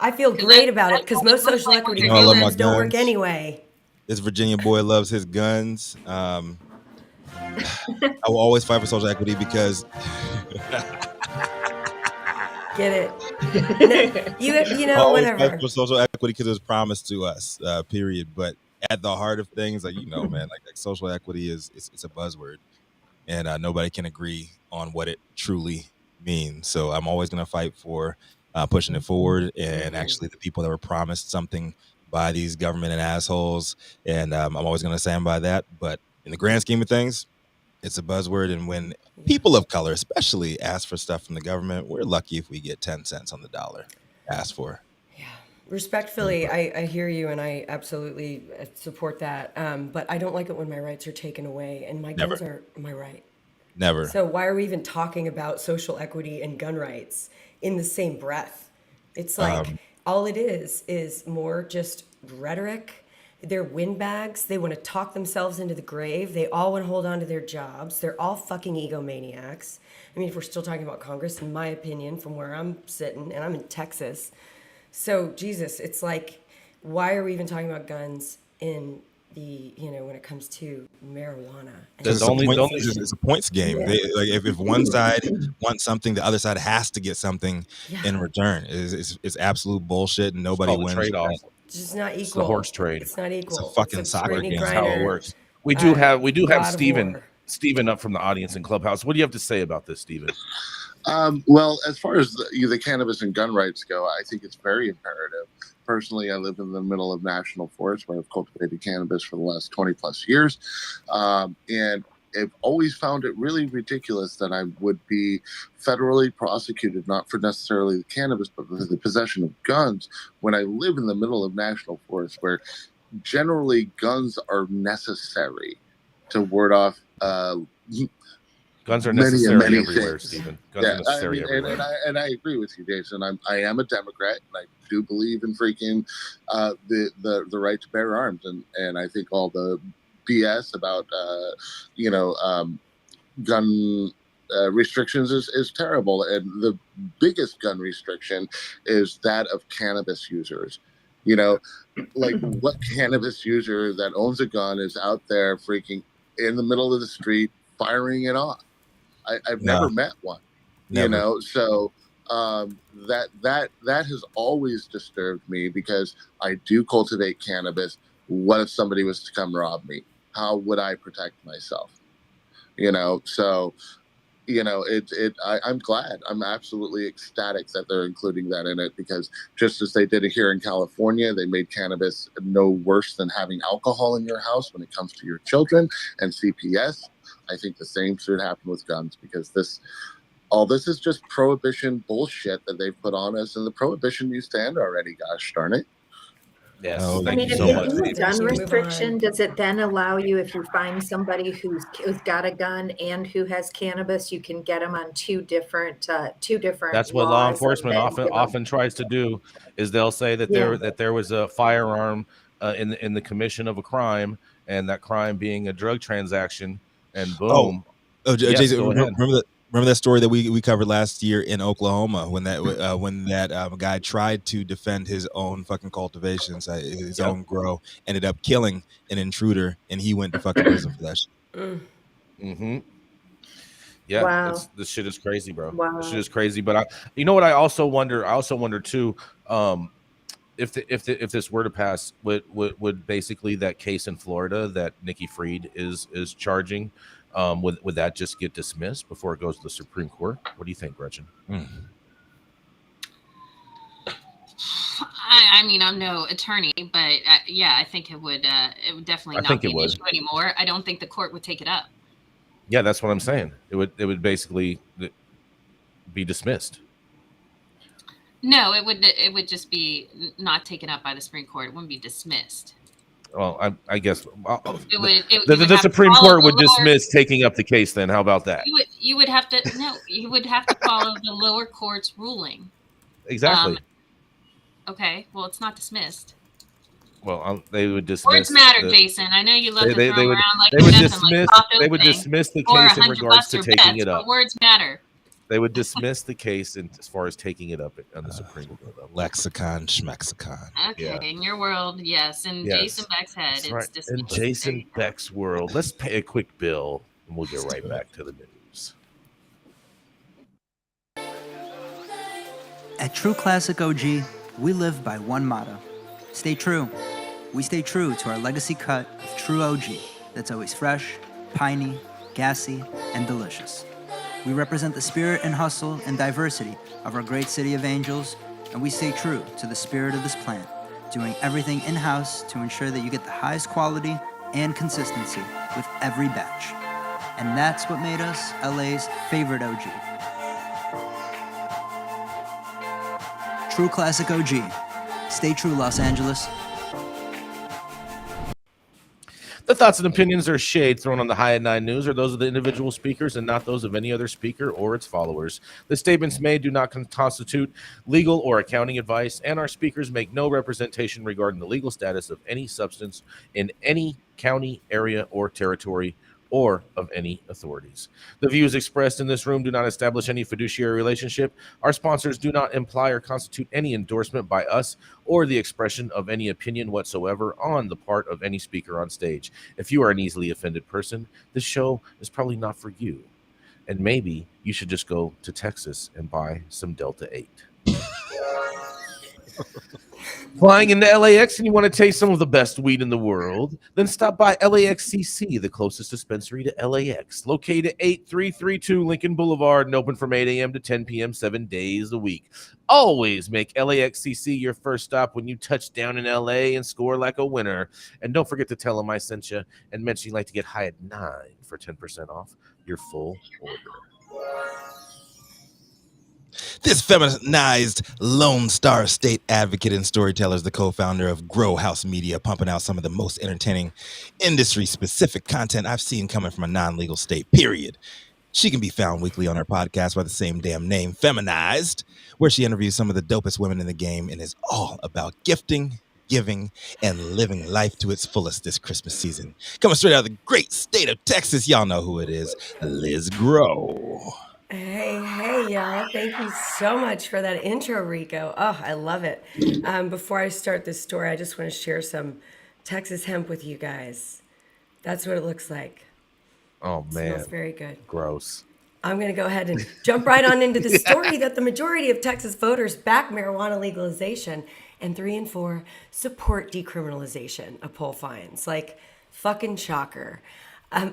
I feel great about it because most social like what equity they're doing. programs don't work anyway. This Virginia boy loves his guns. I will always fight for social equity because Get it? You know, always whatever. fight for social equity because it was promised to us. Period. But at the heart of things, like man, like social equity it's a buzzword, and nobody can agree on what it truly means. So I'm always going to fight for pushing it forward, and actually the people that were promised something by these government and assholes, and I'm always going to stand by that. But in the grand scheme of things, it's a buzzword, and when people of color especially ask for stuff from the government, we're lucky if we get 10 cents on the dollar asked for. Yeah, respectfully, I hear you, and I absolutely support that. But I don't like it when my rights are taken away, and my guns are my right. Never. So why are we even talking about social equity and gun rights in the same breath? It's like all it is more just rhetoric. They're windbags. They want to talk themselves into the grave. They all want to hold on to their jobs. They're all fucking egomaniacs. I mean, if we're still talking about Congress, in my opinion, from where I'm sitting, and I'm in Texas. So, Jesus, it's like, why are we even talking about guns in the, when it comes to marijuana? It's a points game. Yeah. If one side wants something, the other side has to get something in return. It's absolute bullshit, and nobody wins. Trade-off. It's just not equal. It's the horse trade. It's not equal. It's a fucking soccer game. That's how it works. We do have Stephen up from the audience in Clubhouse. What do you have to say about this, Stephen? Well, as far as the cannabis and gun rights go, I think it's very imperative. Personally, I live in the middle of national forest where I've cultivated cannabis for the last 20 plus years. And I've always found it really ridiculous that I would be federally prosecuted, not for necessarily the cannabis, but for the possession of guns when I live in the middle of national forest where generally guns are necessary to ward off guns are necessary many everywhere, things. Stephen. Guns are necessary everywhere. And I agree with you, Jason. I am a Democrat, and I do believe in freaking the right to bear arms, and I think all the BS about gun restrictions is terrible. And the biggest gun restriction is that of cannabis users. Like what cannabis user that owns a gun is out there freaking in the middle of the street firing it off? I've never met one. Never. So that has always disturbed me because I do cultivate cannabis. What if somebody was to come rob me? How would I protect myself? I'm glad. I'm absolutely ecstatic that they're including that in it, because just as they did it here in California, they made cannabis no worse than having alcohol in your house when it comes to your children and CPS. I think the same should happen with guns, because all this is just prohibition bullshit that they've put on us, and the prohibition needs to end already. Gosh darn it. Yes. I mean, if you do a gun restriction, does it then allow you, if you find somebody who's got a gun and who has cannabis, you can get them on two different That's what law enforcement often tries to do, is they'll say that there was a firearm in the commission of a crime, and that crime being a drug transaction, and boom. Jason, remember that story that we covered last year in Oklahoma when that guy tried to defend his own fucking cultivations, his own grow, ended up killing an intruder, and he went to fucking prison for that shit. Mm-hmm. Yeah, wow. This shit is crazy, bro. Wow. This shit is crazy. But you know what? I also wonder too, if this were to pass, would basically that case in Florida that Nikki Fried is charging, would that just get dismissed before it goes to the Supreme Court? What do you think, Gretchen? I mean, I'm no attorney, but I think it would definitely not be an issue anymore. I don't think the court would take it up. Yeah, that's what I'm saying. It would basically be dismissed. No, it would just be not taken up by the Supreme Court. It wouldn't be dismissed. Well, I guess the Supreme Court would dismiss taking up the case. Then how about that? You would have to follow the lower court's ruling. Exactly. Okay. Well, it's not dismissed. Well, they would dismiss. Words matter, Jason. I know you love to throw them around like they would nothing, dismiss. like They would dismiss the case in regards to taking it up. Words matter. They would dismiss the case as far as taking it up on the Supreme Court. Lexicon, schmexicon. Okay, Yeah. In your world, yes. In Jason Beck's head, it's right. dismissed. In Jason Beck's world, let's pay a quick bill, and we'll get right back to the news. At True Classic OG, we live by one motto: stay true. We stay true to our legacy cut of True OG that's always fresh, piney, gassy, and delicious. We represent the spirit and hustle and diversity of our great city of Angels, and we stay true to the spirit of this plant, doing everything in-house to ensure that you get the highest quality and consistency with every batch. And that's what made us LA's favorite OG. True Classic OG. Stay true, Los Angeles. The thoughts and opinions or shade thrown on the High at 9 News are those of the individual speakers and not those of any other speaker or its followers. The statements made do not constitute legal or accounting advice, and our speakers make no representation regarding the legal status of any substance in any county, area, or territory, or of any authorities. The views expressed in this room do not establish any fiduciary relationship. Our sponsors do not imply or constitute any endorsement by us or the expression of any opinion whatsoever on the part of any speaker on stage. If you are an easily offended person, this show is probably not for you. And maybe you should just go to Texas and buy some Delta 8. Flying into LAX and you want to taste some of the best weed in the world? Then stop by LAXCC, the closest dispensary to LAX, located at 8332 Lincoln Boulevard and open from 8 a.m. to 10 p.m. 7 days a week. Always make LAXCC your first stop when you touch down in LA and score like a winner. And don't forget to tell them I sent you and mention you'd like to get High at 9 for 10% off your full order. This feminized Lone Star state advocate and storyteller is the co-founder of Grow House Media, pumping out some of the most entertaining industry-specific content I've seen coming from a non-legal state, period. She can be found weekly on her podcast by the same damn name, Feminized, where she interviews some of the dopest women in the game and is all about gifting, giving, and living life to its fullest this Christmas season. Coming straight out of the great state of Texas, y'all know who it is, Liz Grow. Hey, y'all. Thank you so much for that intro, Rico. Oh, I love it. Before I start this story, I just want to share some Texas hemp with you guys. That's what it looks like. Oh, man. Smells very good. Gross. I'm going to go ahead and jump right on into the story that the majority of Texas voters back marijuana legalization, and 3 in 4 support decriminalization, a poll finds. Like, fucking shocker.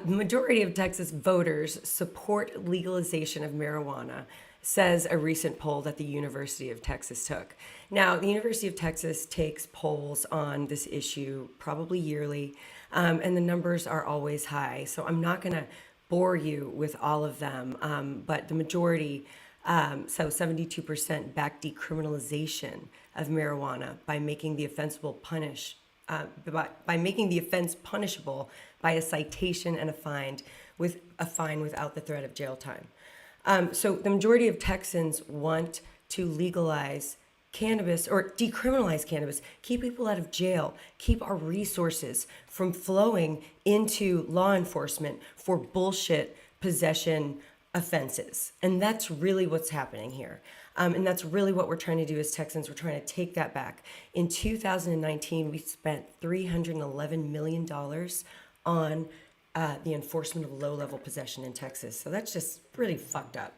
Majority of Texas voters support legalization of marijuana, says a recent poll that the University of Texas took. Now, the University of Texas takes polls on this issue probably yearly, and the numbers are always high. So I'm not going to bore you with all of them, but the majority, so 72% back decriminalization of marijuana by making the offense by making the offense punishable by a citation and a fine without the threat of jail time. So the majority of Texans want to legalize cannabis or decriminalize cannabis, keep people out of jail, keep our resources from flowing into law enforcement for bullshit possession offenses. And that's really what's happening here. And that's really what we're trying to do as Texans. We're trying to take that back. In 2019, we spent $311 million on the enforcement of low-level possession in Texas. So that's just really fucked up.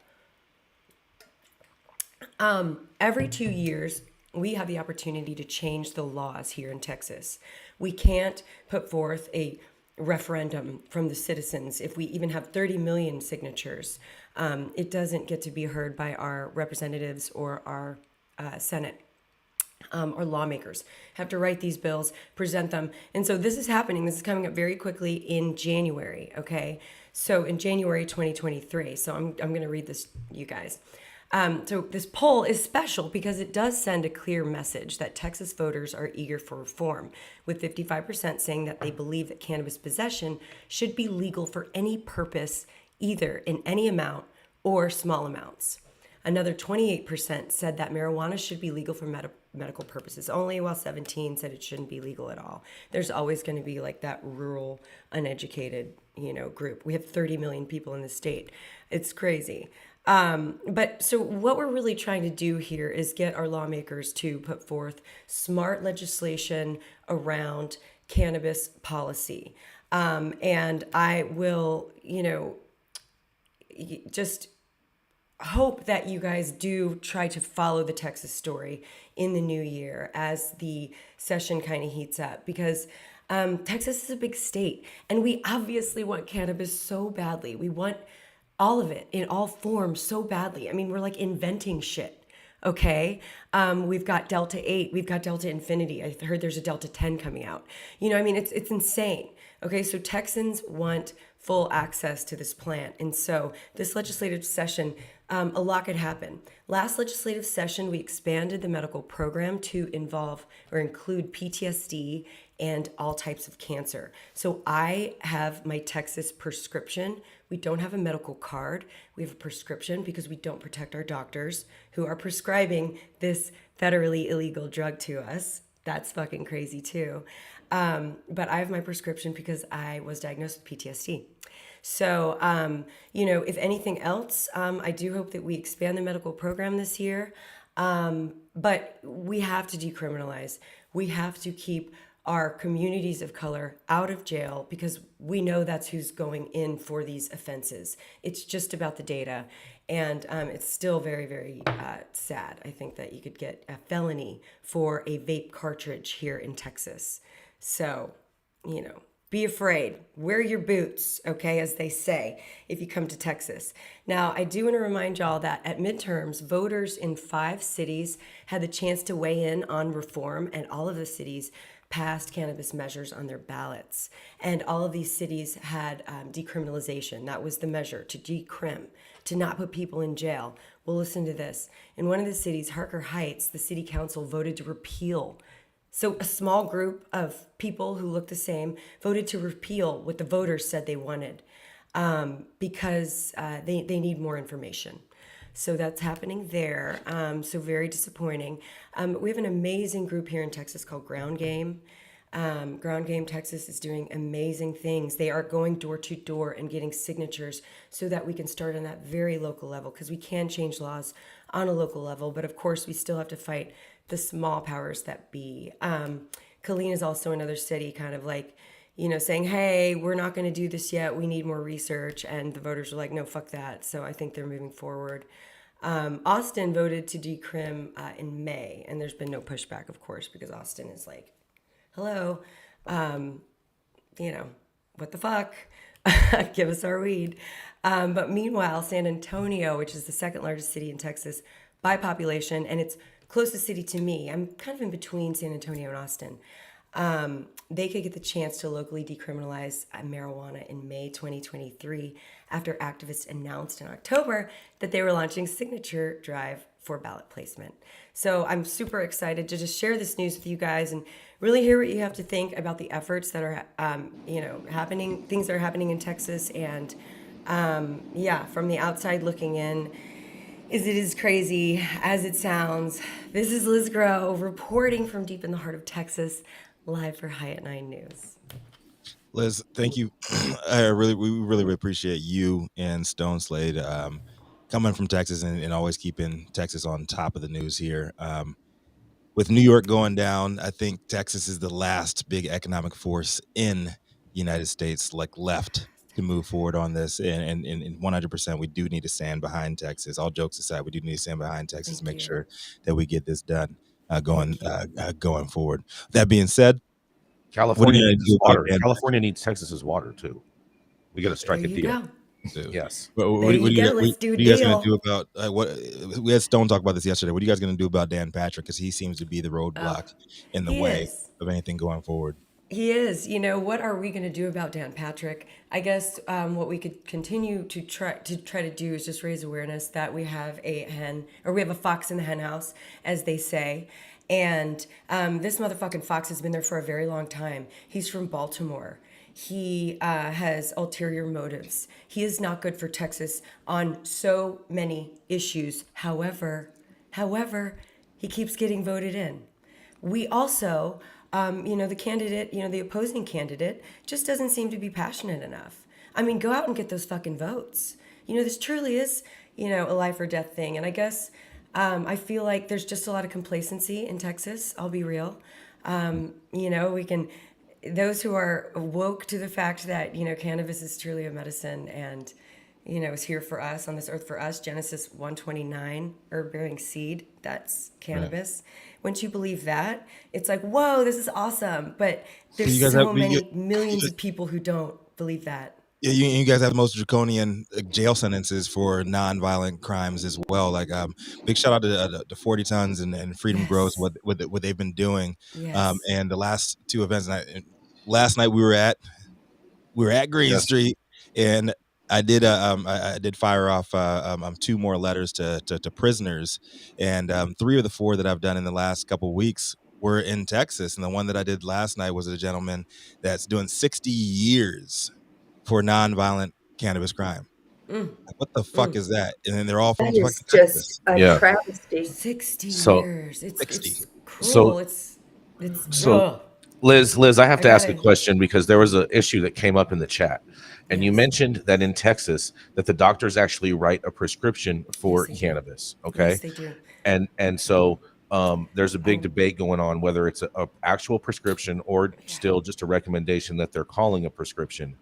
Every 2 years, we have the opportunity to change the laws here in Texas. We can't put forth a referendum from the citizens if we even have 30 million signatures. It doesn't get to be heard by our representatives or our Senate. Or lawmakers have to write these bills, present them. And so this is happening. This is coming up very quickly in January, okay? So in January 2023. So I'm going to read this, you guys. So this poll is special because it does send a clear message that Texas voters are eager for reform, with 55% saying that they believe that cannabis possession should be legal for any purpose, either in any amount or small amounts. Another 28% said that marijuana should be legal for medical purposes only, while 17 said it shouldn't be legal at all. There's always going to be like that rural, uneducated, group. We have 30 million people in the state. It's crazy. But so what we're really trying to do here is get our lawmakers to put forth smart legislation around cannabis policy. And I will, just hope that you guys do try to follow the Texas story in the new year as the session kind of heats up, because Texas is a big state and we obviously want cannabis so badly. We want all of it in all forms so badly. I mean, we're like inventing shit. Okay. We've got Delta 8, we've got Delta Infinity. I heard there's a Delta 10 coming out. It's insane. Okay. So Texans want full access to this plant. And so this legislative session, a lot could happen. Last legislative session, we expanded the medical program to include PTSD and all types of cancer. So I have my Texas prescription. We don't have a medical card. We have a prescription because we don't protect our doctors who are prescribing this federally illegal drug to us. That's fucking crazy too. But I have my prescription because I was diagnosed with PTSD. So, if anything else, I do hope that we expand the medical program this year. But we have to decriminalize. We have to keep our communities of color out of jail because we know that's who's going in for these offenses. It's just about the data. And it's still very, very sad. I think that you could get a felony for a vape cartridge here in Texas. So, be afraid. Wear your boots, okay, as they say, if you come to Texas. Now, I do want to remind y'all that at midterms, voters in 5 cities had the chance to weigh in on reform, and all of the cities passed cannabis measures on their ballots. And all of these cities had decriminalization. That was the measure, to decrim, to not put people in jail. Well, listen to this. In one of the cities, Harker Heights, the city council voted to repeal. So a small group of people who look the same voted to repeal what the voters said they wanted because they need more information. So that's happening there. So very disappointing. We have an amazing group here in Texas called Ground Game. Ground Game Texas is doing amazing things. They are going door to door and getting signatures so that we can start on that very local level, because we can change laws on a local level. But of course, we still have to fight the small powers that be. Colleen is also another city kind of like, saying, hey, we're not going to do this yet. We need more research. And the voters are like, no, fuck that. So I think they're moving forward. Austin voted to decrim in May, and there's been no pushback, of course, because Austin is like, hello, what the fuck? Give us our weed. But meanwhile, San Antonio, which is the second largest city in Texas by population, and it's closest city to me, I'm kind of in between San Antonio and Austin. They could get the chance to locally decriminalize marijuana in May 2023 after activists announced in October that they were launching signature drive for ballot placement. So I'm super excited to just share this news with you guys and really hear what you have to think about the efforts that are, happening, things that are happening in Texas. And from the outside looking in, it is crazy as it sounds. This is Liz Groh reporting from deep in the heart of Texas, live for High at 9 News. Liz, thank you. We really appreciate you and Stone Slade coming from Texas and always keeping Texas on top of the news here. With New York going down, I think Texas is the last big economic force in the United States left to move forward on this, and 100% we do need to stand behind Texas. All jokes aside, we do need to stand behind Texas to make sure that we get this done going forward. That being said, California needs water. California needs Texas's water too. We got to strike a deal. Yes. But There you go. what Let's do a are you guys going to deal. do about what we had Stone talk about this yesterday? What are you guys going to do about Dan Patrick? Because he seems to be the Oh, roadblock in the he way is. of anything going forward. He is. You know, what are we going to do about Dan Patrick? I guess what we could continue to try to do is just raise awareness that we have a hen, or we have a fox in the hen house, as they say. And this motherfucking fox has been there for a very long time. He's from Baltimore. He has ulterior motives. He is not good for Texas on so many issues. However, he keeps getting voted in. We also, the candidate, the opposing candidate just doesn't seem to be passionate enough. I mean, go out and get those fucking votes. This truly is, a life or death thing. And I guess I feel like there's just a lot of complacency in Texas. I'll be real. Those who are woke to the fact that, cannabis is truly a medicine and, is here for us on this earth for us. Genesis 1:29, herb-bearing seed, that's cannabis. Right. Once you believe that, it's like, whoa, this is awesome. But there's millions of people who don't believe that. Yeah, you guys have the most draconian jail sentences for non-violent crimes as well. Like, big shout out to 40 Tons and Freedom Grows, what they've been doing. Yes. And the last two events, last night we were at Green Street, and I did fire off two more letters to prisoners, and 3 of the 4 that I've done in the last couple of weeks were in Texas, and the one that I did last night was a gentleman that's doing 60 years for nonviolent cannabis crime. Like, what the fuck is that? And then they're all from fucking Texas. Just a travesty. 60 years. It's cruel. So Liz, I have to ask a question because there was an issue that came up in the chat. And you mentioned that in Texas that the doctors actually write a prescription for cannabis. Okay. Yes, they do. And so there's a big debate going on whether it's a actual prescription or still just a recommendation that they're calling a prescription.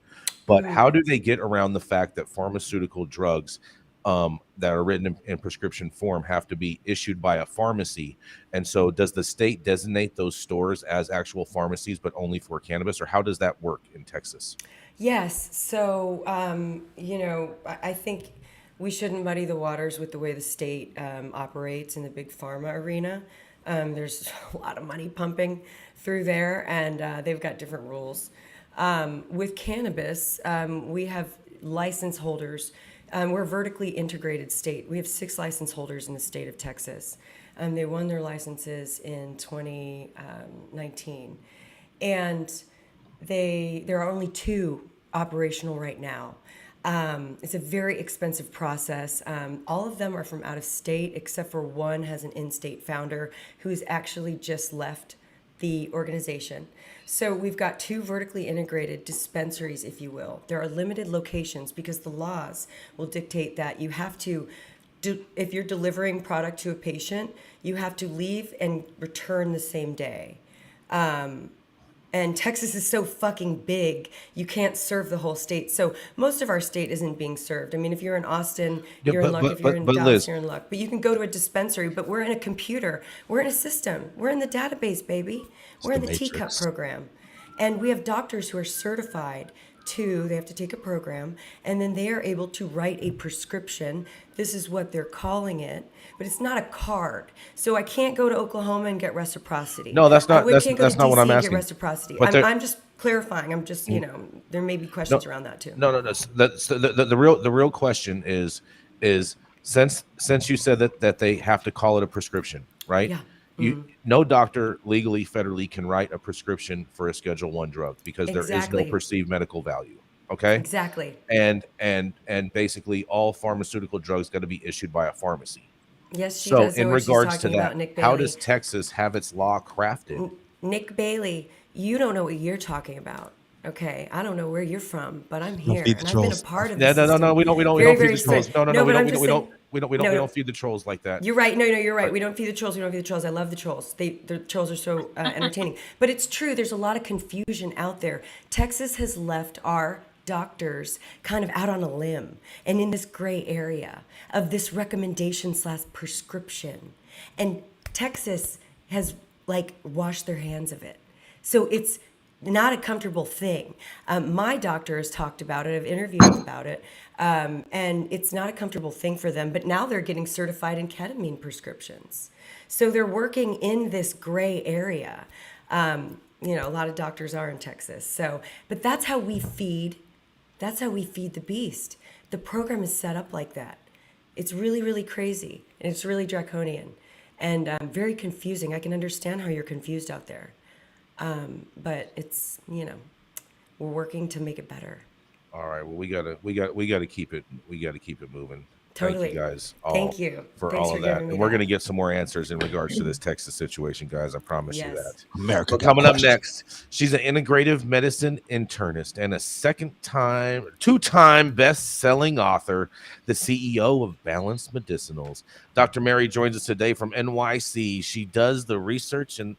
But how do they get around the fact that pharmaceutical drugs that are written in prescription form have to be issued by a pharmacy? And so does the state designate those stores as actual pharmacies, but only for cannabis? Or how does that work in Texas? Yes. So, I think we shouldn't muddy the waters with the way the state operates in the big pharma arena. There's a lot of money pumping through there, and they've got different rules. With cannabis, we have license holders. We're a vertically integrated state. We have 6 license holders in the state of Texas. They won their licenses in 2019. And there are only 2 operational right now. It's a very expensive process. All of them are from out of state, except for one has an in-state founder who has actually just left the organization. So we've got 2 vertically integrated dispensaries, if you will. There are limited locations because the laws will dictate that you have to if you're delivering product to a patient, you have to leave and return the same day. And Texas is so fucking big, you can't serve the whole state. So most of our state isn't being served. I mean, if you're in Austin, you're in luck. If you're in Dallas, Liz, you're in luck. But you can go to a dispensary, but we're in a computer. We're in a system. We're in the database, baby. We're in the TCUP program. And we have doctors who are certified they have to take a program, and then they are able to write a prescription. This is what they're calling it, but it's not a card. So I can't go to Oklahoma and get reciprocity. No, that's not. That's not what I'm asking. Get reciprocity. But I'm just clarifying. I'm just, there may be questions around that too. No. The real question is since you said that they have to call it a prescription, right? Yeah. No doctor legally, federally can write a prescription for a Schedule I drug because there is no perceived medical value. Okay. Exactly. And basically all pharmaceutical drugs got to be issued by a pharmacy. Yes, she so does. So in regards to that, how does Texas have its law crafted? Nick Bailey, you don't know what you're talking about. Okay, I don't know where you're from, but I'm here, and I've been a part of this. No, we don't feed the trolls. We don't feed the trolls like that. You're right. No, you're right. We don't feed the trolls. I love the trolls. The trolls are so entertaining. But it's true. There's a lot of confusion out there. Texas has left our doctors kind of out on a limb and in this gray area of this recommendation/prescription, and Texas has washed their hands of it. So it's not a comfortable thing. My doctor has talked about it. I've interviewed him about it, and it's not a comfortable thing for them. But now they're getting certified in ketamine prescriptions, so they're working in this gray area. A lot of doctors are in Texas. So, but that's how we feed. That's how we feed the beast. The program is set up like that. It's really, really crazy, and it's really draconian, and very confusing. I can understand how you're confused out there. But it's, we're working to make it better. All right. Well, we gotta keep it moving. Totally. Thank you guys. Thank you. For Thanks all for of that. giving me And we're that. going to get some more answers in regards to this Texas situation, guys. I promise you Yes. that. America But got coming up questions. next, she's an integrative medicine internist and a two-time best-selling author, the CEO of Balanced Medicinals. Dr. Mary joins us today from NYC. She does the research and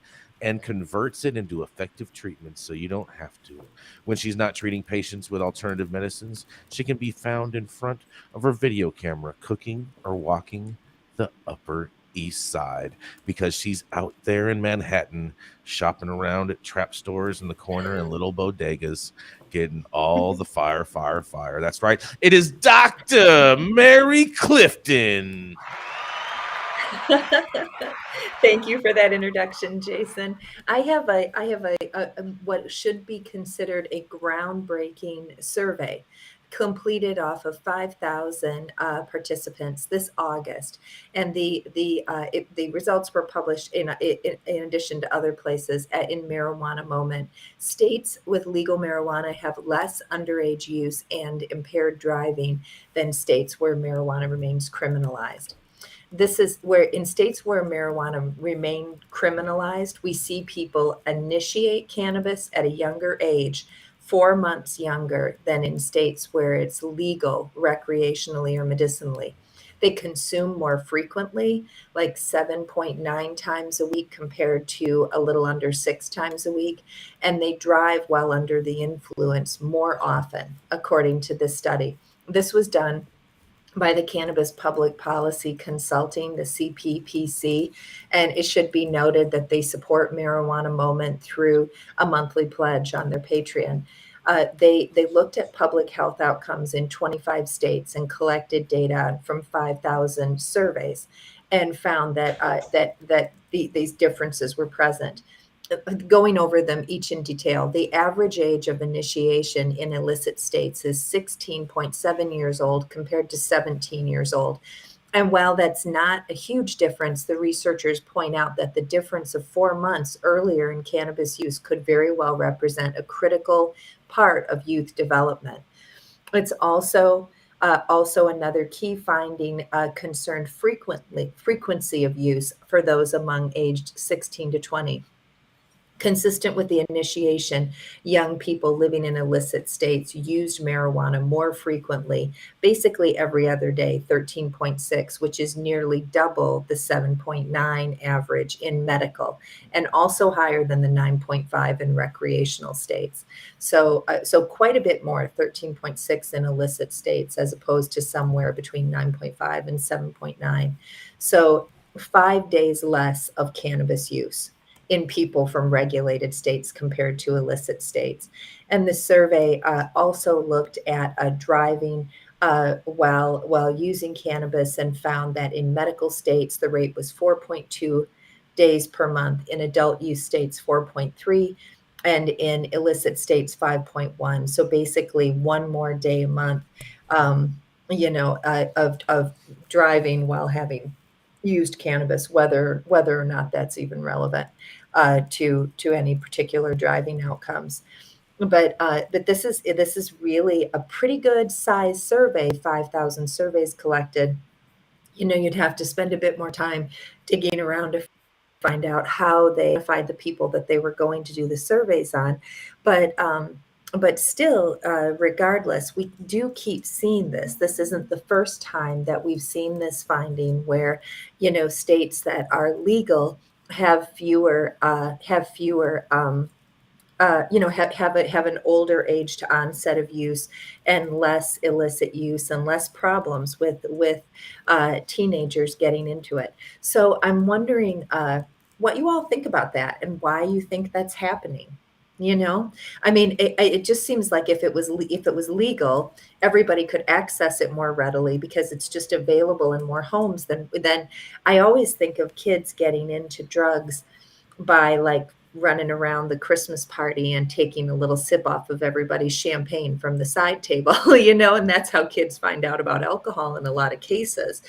converts it into effective treatments so you don't have to. When she's not treating patients with alternative medicines, she can be found in front of her video camera cooking or walking the Upper East Side because she's out there in Manhattan shopping around at trap stores in the corner and little bodegas getting all the fire. That's right. It is Dr. Mary Clifton. Thank you for that introduction, Jason. I have a what should be considered a groundbreaking survey completed off of 5,000 participants this August, and the results were published in addition to other places in Marijuana Moment. States with legal marijuana have less underage use and impaired driving than states where marijuana remains criminalized. This is where in states where marijuana remain criminalized, we see people initiate cannabis at a younger age, 4 months younger than in states where it's legal recreationally or medicinally. They consume more frequently, like 7.9 times a week compared to a little under 6 times a week. And they drive while under the influence more often, according to this study. This was done by the Cannabis Public Policy Consulting, the CPPC, and it should be noted that they support Marijuana Moment through a monthly pledge on their Patreon. They looked at public health outcomes in 25 states and collected data from 5,000 surveys, and found that these differences were present. Going over them each in detail, the average age of initiation in illicit states is 16.7 years old compared to 17 years old. And while that's not a huge difference, the researchers point out that the difference of 4 months earlier in cannabis use could very well represent a critical part of youth development. It's also another key finding concerned frequency of use for those among aged 16 to 20. Consistent with the initiation, young people living in illicit states used marijuana more frequently, basically every other day, 13.6, which is nearly double the 7.9 average in medical, and also higher than the 9.5 in recreational states. So quite a bit more, 13.6 in illicit states, as opposed to somewhere between 9.5 and 7.9. So 5 days less of cannabis use in people from regulated states compared to illicit states. And the survey also looked at driving while using cannabis, and found that in medical states, the rate was 4.2 days per month, in adult use states, 4.3, and in illicit states, 5.1. So basically 1 more day a month, of driving while having used cannabis, whether or not that's even relevant to any particular driving outcomes. But this is really a pretty good size survey. 5,000 surveys collected. You'd have to spend a bit more time digging around to find out how they identified the people that they were going to do the surveys on. But still, regardless, we do keep seeing this. This isn't the first time that we've seen this finding where, states that are legal have an older age to onset of use, and less illicit use, and less problems with teenagers getting into it. So I'm wondering what you all think about that and why you think that's happening. You know, I mean, it just seems like if it was legal, everybody could access it more readily because it's just available in more homes than I always think of kids getting into drugs by like running around the Christmas party and taking a little sip off of everybody's champagne from the side table, you know, and that's how kids find out about alcohol in a lot of cases.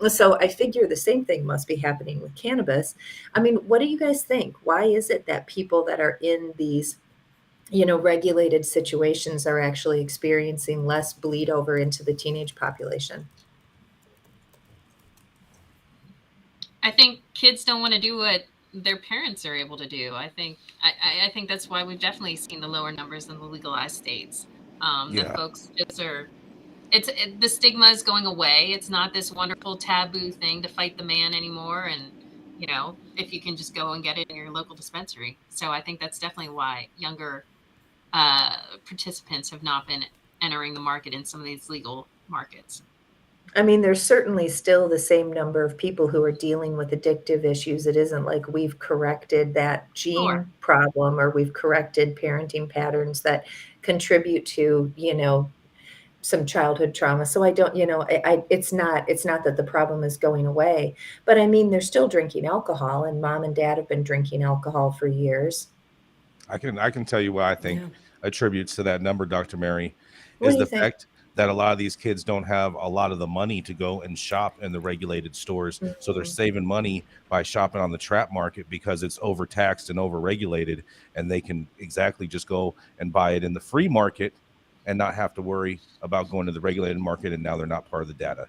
So I figure the same thing must be happening with cannabis. I mean, what do you guys think? Why is it that people that are in these, you know, regulated situations are actually experiencing less bleed over into the teenage population? I think kids don't want to do what their parents are able to do. I think that's why we've definitely seen the lower numbers in the legalized states. That folks just are. The stigma is going away. It's not this wonderful taboo thing to fight the man anymore. And, you know, if you can just go and get it in your local dispensary. So I think that's definitely why younger participants have not been entering the market in some of these legal markets. I mean, there's certainly still the same number of people who are dealing with addictive issues. It isn't like we've corrected that gene problem or we've corrected parenting patterns that contribute to, you know, some childhood trauma. So I don't, you know, it's not that the problem is going away, but I mean, they're still drinking alcohol and mom and dad have been drinking alcohol for years. I can tell you what I think attributes to that number, Dr. Mary, What is do you the think? fact that a lot of these kids don't have a lot of the money to go and shop in the regulated stores. So they're saving money by shopping on the trap market because it's overtaxed and overregulated, and they can exactly just go and buy it in the free market and not have to worry about going to the regulated market, and now they're not part of the data.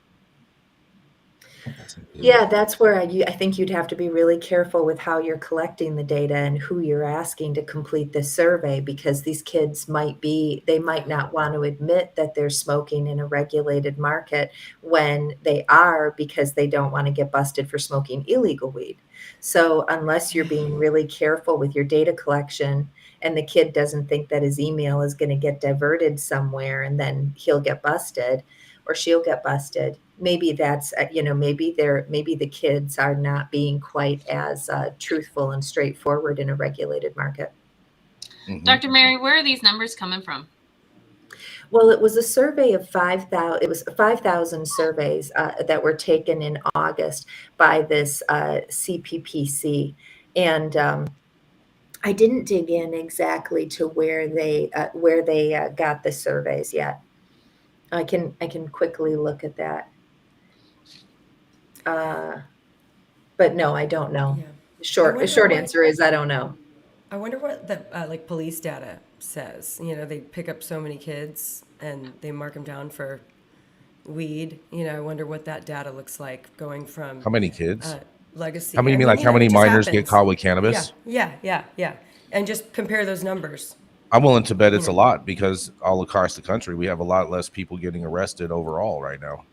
Yeah, that's where I think you'd have to be really careful with how you're collecting the data and who you're asking to complete this survey, because these kids they might not want to admit that they're smoking in a regulated market when they are, because they don't want to get busted for smoking illegal weed. So unless you're being really careful with your data collection and the kid doesn't think that his email is going to get diverted somewhere and then he'll get busted or she'll get busted, maybe that's, you know, maybe the kids are not being quite as truthful and straightforward in a regulated market. Dr. Mary, where are these numbers coming from? Well, it was a survey of 5,000. It was 5,000 surveys that were taken in August by this CPPC, and I didn't dig in exactly to where they got the surveys yet. I can quickly look at that. But no, I don't know. Yeah. The short answer is I don't know. I wonder what the like police data says. You know, they pick up so many kids and they mark them down for weed. You know, I wonder what that data looks like going from How many kids? Legacy. How many? You mean like how many minors get caught with cannabis? Yeah. And just compare those numbers. I'm willing to bet it's a lot, because all across the country we have a lot less people getting arrested overall right now.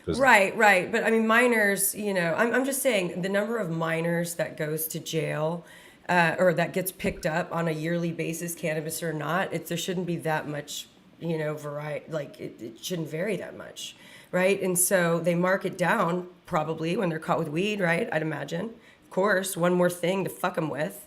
Right. But I mean, minors, you know, I'm just saying the number of minors that goes to jail or that gets picked up on a yearly basis, cannabis or not, there shouldn't be that much, you know, variety. Like it shouldn't vary that much. Right. And so they mark it down probably when they're caught with weed. Right. I'd imagine. Of course, one more thing to fuck them with.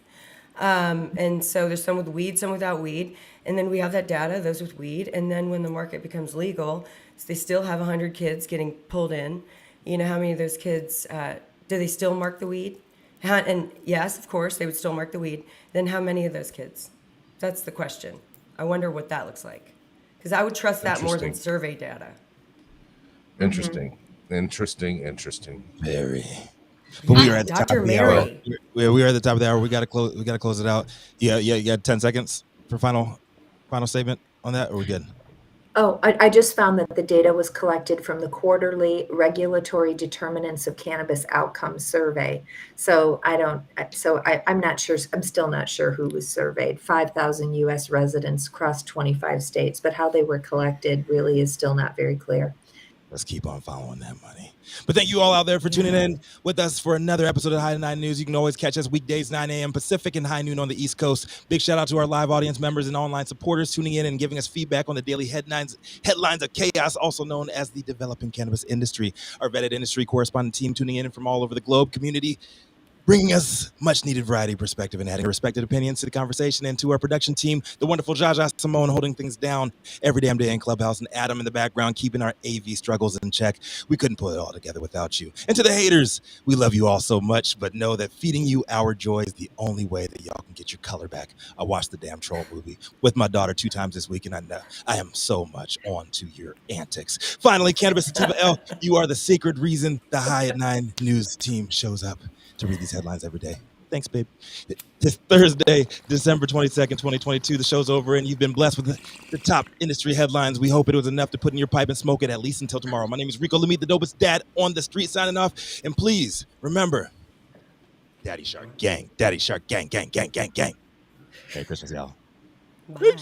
And so there's some with weed, some without weed. And then we have that data, those with weed. And then when the market becomes legal, so they still have 100 kids getting pulled in. You know, how many of those kids, do they still mark the weed? And yes, of course, they would still mark the weed. Then how many of those kids? That's the question. I wonder what that looks like. Because I would trust that more than survey data. Interesting. Very. But we are at the top of the hour. We are at the top of the hour. We got to close it out. Yeah. You got 10 seconds for final statement on that, or are we good? Oh, I just found that the data was collected from the quarterly regulatory determinants of cannabis outcomes survey. So I'm not sure. I'm still not sure who was surveyed. 5,000 U.S. residents across 25 states, but how they were collected really is still not very clear. Let's keep on following that money. But thank you all out there for tuning in with us for another episode of High to 9 News. You can always catch us weekdays, 9 a.m. Pacific and high noon on the East Coast. Big shout out to our live audience members and online supporters tuning in and giving us feedback on the daily headlines of chaos, also known as the developing cannabis industry. Our vetted industry correspondent team tuning in from all over the globe. Community, bringing us much needed variety, perspective, and adding respected opinions to the conversation, and to our production team, the wonderful Jaja Simone holding things down every damn day in Clubhouse, and Adam in the background keeping our AV struggles in check. We couldn't put it all together without you. And to the haters, we love you all so much, but know that feeding you our joy is the only way that y'all can get your color back. I watched the damn Troll movie with my daughter 2 times this week, and I know I am so much on to your antics. Finally, Cannabis Sativa L, you are the sacred reason the High at 9 news team shows up to read these headlines every day. Thanks, babe. It's Thursday, December 22nd, 2022. The show's over, and you've been blessed with the top industry headlines. We hope it was enough to put in your pipe and smoke it at least until tomorrow. My name is Rico Lamitte, the dopest dad on the street, signing off. And please remember, Daddy Shark Gang, Daddy Shark Gang, gang, gang, gang, gang. Merry Christmas, y'all. Bye.